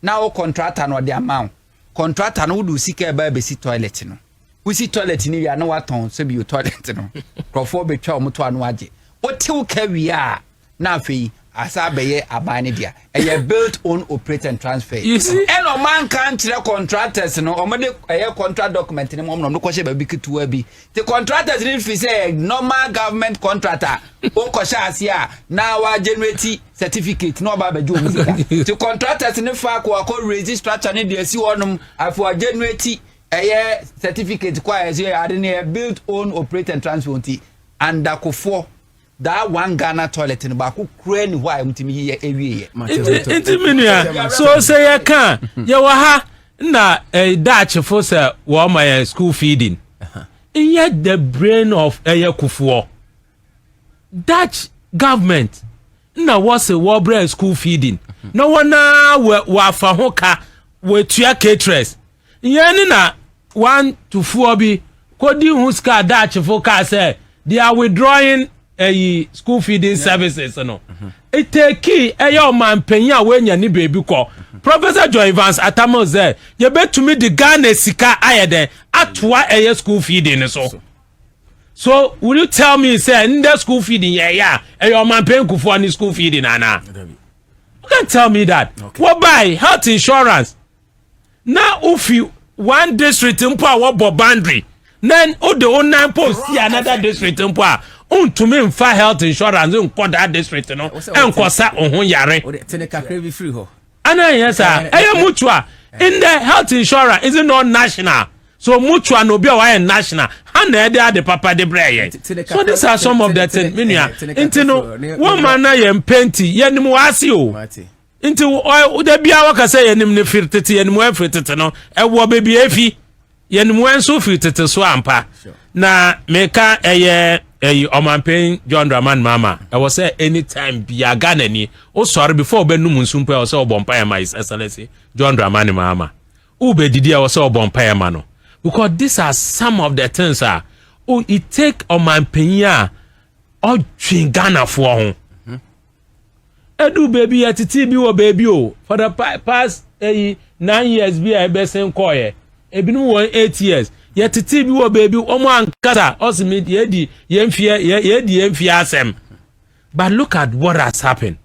now contractor no the amount contractor no do sika ba be si toilet no we see toilet ni ya na waton so bi toilet no crofo be twa omoto anu age o tew ka wi a na afei asabeye abane dia e built own operate and transfer you see and no man can tell contractors no omode contract document ni mo no kwose ba bi ketuwa bi the contractors need to say normal government contractor o kwose asia na wa generate certificate no ba ju musika the contractors ni fa ko register structure ni dey si wonum afo generate certificate kwa ade built own operate and transfer and Akufo that one Ghana toilet in Baku crane why mtimi ye ewie intimia so say you can you ha na Dutch for say wo my school feeding in yet the brain of Kufuor Dutch government na was a war brain school feeding no one na wa fa hoka we tua caterers yen na 1 to 4 bi kodi hu ska Dutch for ka say they are withdrawing school feeding services no it take your man penya we nya ni baby ko Professor Joy Evans atamo say you betumi the Ghana sika ayede atwa school feeding so will you tell me say in the school feeding your man pen Kufuor ni school feeding ana you can't tell me that what buy health insurance now if you one district in power boundary then the online post see another district in power to me for health insurance in that district no and kosa ohun yare free ho ana yes sir mutual in the health insurance is not national so mutual no be why national and the papa de breye so these are some of the things minia into no one man na yem penti yenim wase o into the bia waka say yenim ne firtete yenim wa firtete no e wo bebi efi yenim wan so firtete so ampa na meka Omanpen John Dramani Mahama I was say anytime bia Ghana ni o sorry before be num nsumpa o say obompa ma is excellency John Dramani Mahama ube didi o say obompa ma no because these are some of the things it take Omanpen ya o twin Ghana for ho edu baby atiti bi wo baby o for the past 9 years bi I be sen koye ebinu 8 years yet TV wo baby omo ankasa osimi yedi yemfie asem but look at what has happened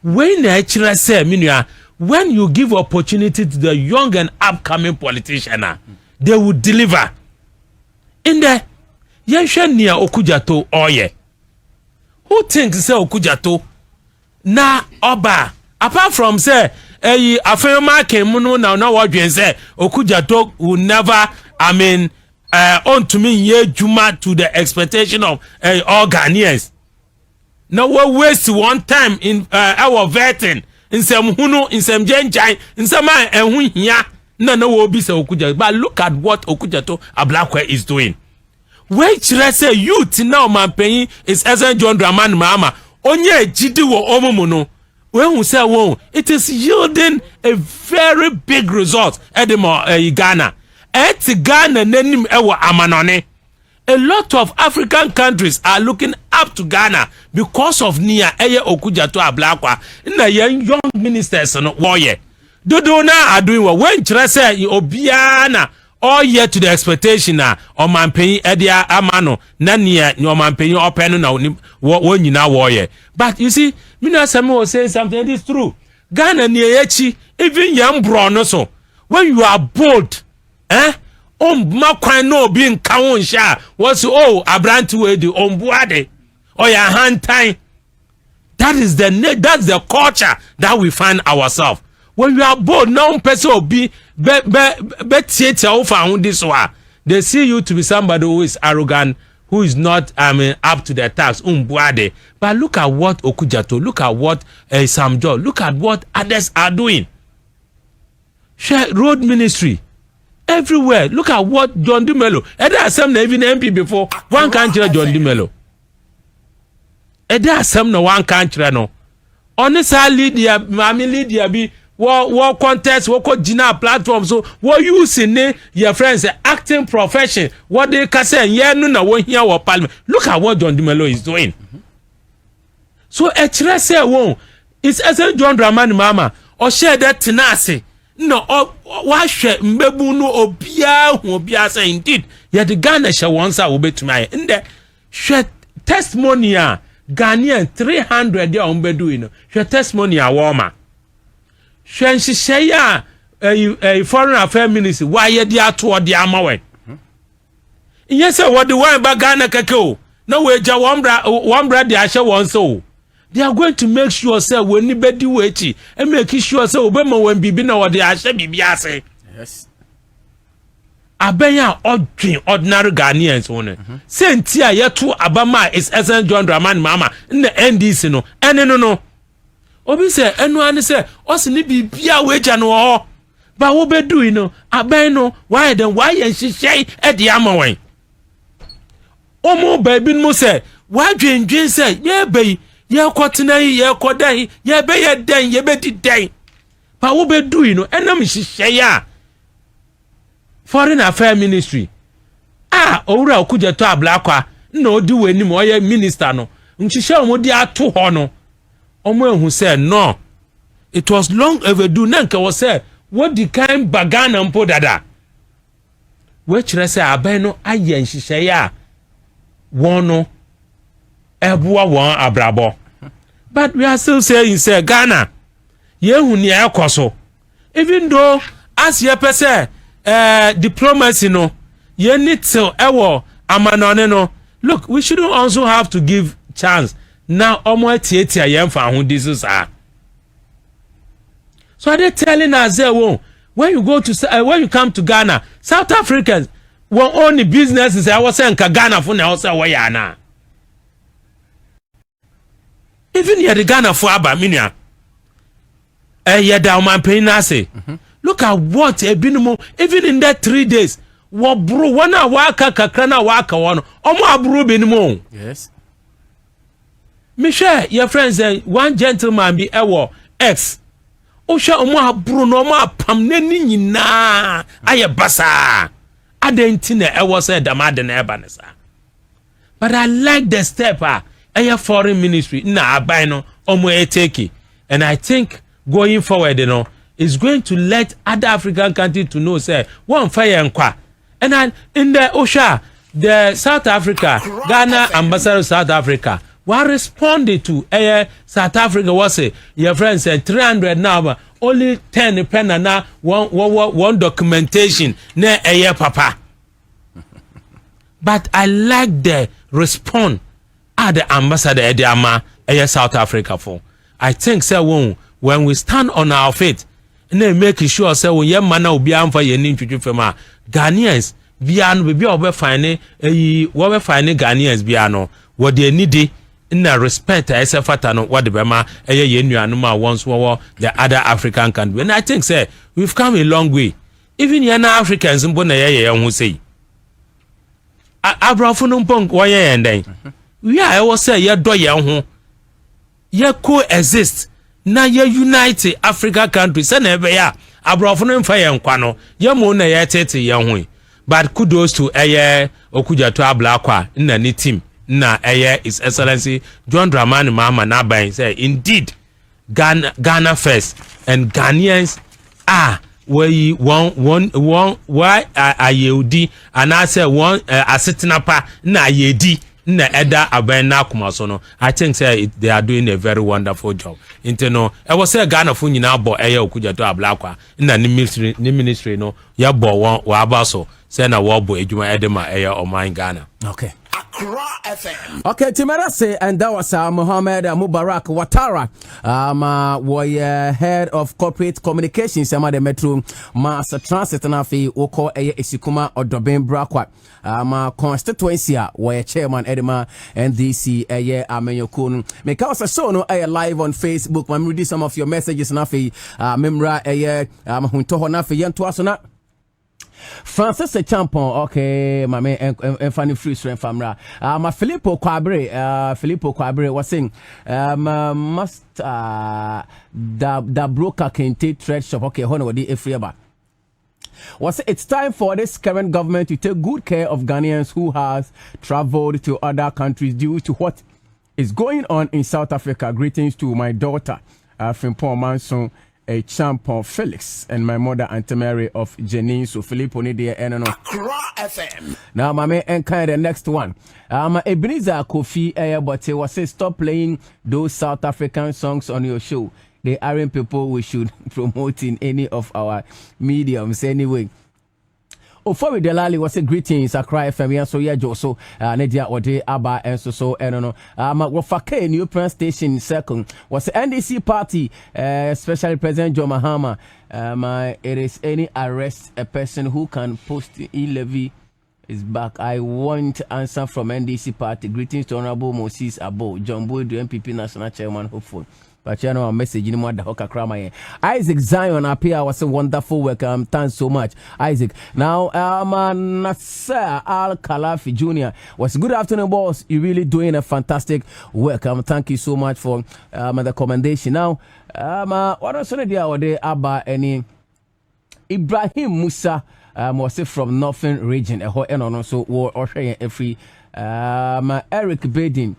when actually say minua when you give opportunity to the young and upcoming politician they will deliver in the yɛhwɛ nea Okujato ɔyɛ. Who thinks say Okujato na oba apart from say afema kemunu na wadwen say Okujato will never on to me ye juma to the expectation of all Ghanaians. Now we waste one time in our vetting in some hunu in some genjai in some and here no will be so Okujato. But look at what Okujato Ablakwa is doing. Which let's say youth now man paying is Ezen John Dramani Mahama. Onye jidi wo omomono. When we say won, it is yielding a very big result at the Ghana. At Ghana nenim ewa amanone. A lot of African countries are looking up to Ghana because of Nia Eye Okujato Ablakwa. Na young ministers no woye. Dodo na are doing well. When say obiana all yet to the expectation na o man pay edia amano na nia no man pay open na wo nyina woye. But you see, Minister was saying something that is true. Ghana near echi, even young bro so. When you are bold, makwan no being kawon sha was abranti we the ombuade or your hand time. That's the culture that we find ourselves. When you are bold, no person will be theater over this one. They see you to be somebody who is arrogant, who is not up to their task. But look at what Okujato, look at what Samjo, look at what others are doing. Share road ministry everywhere. Look at what John Dumelo. There some even MP before one country John Dumelo. There some no one country no. Honestly, Lydia, Mami Lydia be war contest, what Gina platform. So what you see your friends acting profession. What they can say, yeah, no, one here or parliament. Look at what John Dumelo is doing. So a say won. It's as a John Dramani Mahama or share that tenacity. No, why share mbebu no obia say indeed. Yeah, the Ghana shall once I will be to my in the share testimony. Ghanaian 300 there on bedu you know. Share testimony a warmer. Share she share a foreign affairs ministry. Why ye dia to the amawe? Yes, sir. What the one about Ghana kakao? No way, one brother they share one so. They are going to make sure say when anybody wait and make sure say obema when bibi na what they share bibi ase. Yes. Abenya ordinary Ghanaians one. Say ntia yetu abama is Ezen John Dramani Mahama in the NDC no. No. Obi say enu ani say osi ni bibia weja no ho. Ba wo be do you know aben no why then why yen hihye e de amawen. Omo ba bi no say why dwendwen say ye be ye kwotena ye kodan ye be ye den ye be di den. Ba wo be do you know enam hihye ya foreign affairs ministry owura Okujato Ablakwa na odi weni mo ye minister no nhihye omodi ato ho no omo who said no it was long overdue nanka was say what the kind bagana mpo dada which say aben no aye nhihye ya won no eboa won abrabo. But we are still saying say Ghana ye hu ne ekoso even though as ye pese diplomacy no ye need to ewo amanone no. Look, we shouldn't also have to give chance now omo tietia yemfa ho this are. So are they telling us when you go to when you come to Ghana, South Africans will own the businesses I was saying Ghana for now say why na. Even here the Ghana for abaminia. Yeah da man pay na say. Look at what a binimo even in that 3 days. What bro wana waka kakrana waka one. Omo abro binimo. Yes. Michelle, your friends say one gentleman be ewo X. Osha omo abro no omo apam nani nyina aye basa. Adentina ewo say damade na eba ne sa. But I like the step a foreign ministry na abai no omo eteki. And I think going forward you know is going to let other African countries to know say one fire nkwa. And in the Osha the South Africa Ghana ambassador of South Africa what responded to South Africa was say your friend said 300 now but only 10 pen na one documentation na papa. But I like the response at the ambassador Ediama South Africa for. I think say when we stand on our feet and then making sure say when your man will be on for your name to Ghanaians biano be obe fine we fine Ghanaians biano what they need in respect I say fatano what the bema ye nuanuma once war the other African country. And I think say we've come a long way. Even yana Africans mbona ye who say abrafo no mpon wo ye enden we are I say ye do ye ho ye coexist na ye unite Africa countries say na ebe ya abrafo no mfa ye nkwa no ye mo na ye tete ye ho. But kudos to Okujato Ablakwa na ni team na His Excellency John Dramani Mahama Nabai say indeed Ghana first and Ghanaians are where you one why are you and I say one asetinapa na yedi na eda abena kumasono. I think say they are doing a very wonderful job. Inteno I was say Ghana fu nyina bo Okujato Ablakwa na ni ministry no ya bo wa abaso say na wo bo ejuma edema oman Ghana. Okay. Accra FM. Okay, Timera say, and that was Mohammed Mubarak Ouattara, head of corporate communications, the Metro Mass Transit Nafi, Oko Isikuma or Dobin Brakwa, constituency, where chairman Edema NDC, Amenyokun. Make us a show no live on Facebook. I'm reading some of your messages, Nafi, Memra, Huntor Nafi, Yantuasona. Francis Champon, okay, my man, and funny free strength famra. My Filippo Quabre was saying, must the broker can take trade shop, okay, honor the Efriaba. Was it's time for this current government to take good care of Ghanaians who has traveled to other countries due to what is going on in South Africa. Greetings to my daughter, Frimpon Manson. A champion Felix and my mother Auntie Mary of Janine. So Philippo need the Accra FM. Now my man and kind the next one. Ebenezer Kofi but he was say stop playing those South African songs on your show. They aren't people we should promote in any of our mediums anyway. For the Lali was a greetings Accra FM and so yeah Joso Nadia Ode Abba and so and no Wafake new press station second was the NDC party especially President John Mahama it is any arrest a person who can post e-levy is back. I want answer from NDC party. Greetings to Honorable Moses Abo John Boyd MPP National Chairman hopeful. But you know, a message in the Hoka Krama. Isaac Zion up here was a wonderful work. Thanks so much, Isaac. Now, Nasser Al Khalafi Jr. was good afternoon, boss. You're really doing a fantastic work. Thank you so much for the commendation. Now, what else did you do about any Ibrahim Musa was from Northern region? And also, or every Eric Bedin.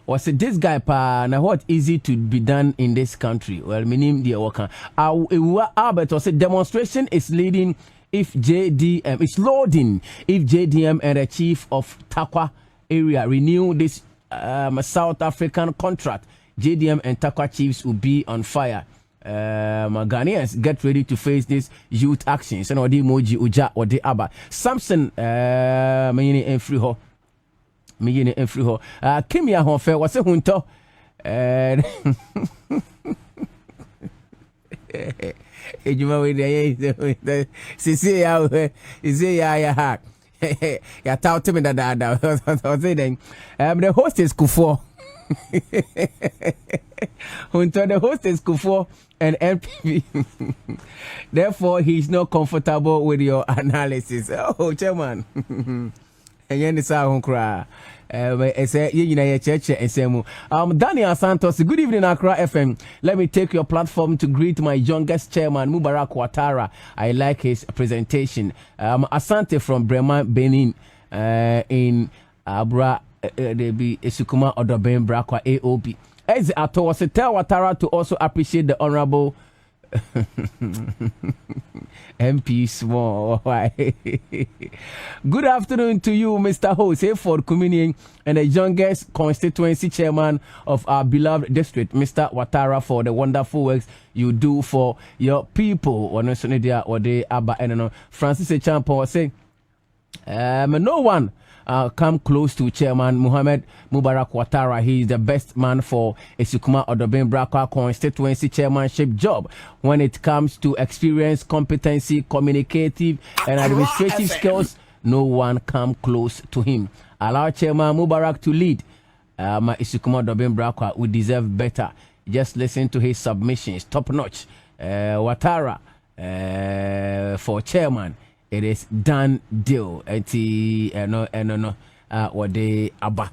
Was it this guy now what easy to be done in this country? Well, meaning the worker. Albert was a demonstration is leading if JDM is loading if JDM and the chief of Takwa area renew this South African contract. JDM and Takwa chiefs will be on fire. Ghanaians get ready to face this youth actions. And the emoji uja or the Abba Samson meaning in free ho. Me in free ho. Kimia Honfe was a Huntor. You ya taught me that the host is Kufo. Hunter, the host is Kufo and MPV. Therefore, he's not comfortable with your analysis. Oh, chairman. Daniel Santos, good evening, Accra FM. Let me take your platform to greet my youngest chairman, Mubarak Ouattara. I like his presentation. Asante from Bremen, Benin, in Abra, Debi Esukuma Odoben Brakwa AOB. As I was to tell Ouattara to also appreciate the honorable MP Small. Good afternoon to you, Mr. Jose Ford Communion, and the youngest constituency chairman of our beloved district, Mr. Ouattara, for the wonderful works you do for your people. Francis Champo was saying, No one come close to Chairman Muhammad Mubarak Ouattara. He is the best man for Esukuma Odobin Brakwa constituency chairmanship job when it comes to experience, competency, communicative, and administrative skills. No one come close to him. Allow Chairman Mubarak to lead. Esukuma Odobin Brakwa would deserve better. Just listen to his submissions, top notch. Ouattara for chairman. It is done deal. No. What they abba.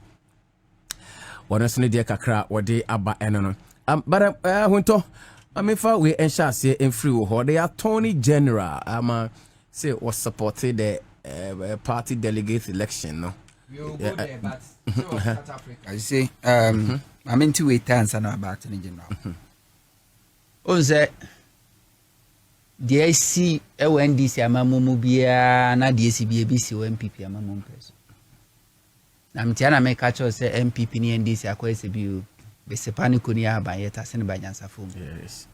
What else need kakra? What they abba no. But Huntor, if we ensure say in free or the attorney general say was supported the party delegate election. No. We'll go there, but South Africa. You see, I'm in 2 times and I'm back to the general. DIC NDC amamumu bia na DCB ABC o MPP amamumu peso. Na mtiana me catch us say MPP ni NDC akwese bi be sepani ko ni abayeta se ne banyansa fo. Yes.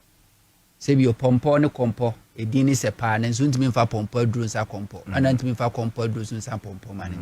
Se bi o pompo ne kompo edini sepa ne nso ntimi mfa pompo aduru nsa kompo. Ana ntimi mfa kompo aduru nsa pompo ma ne.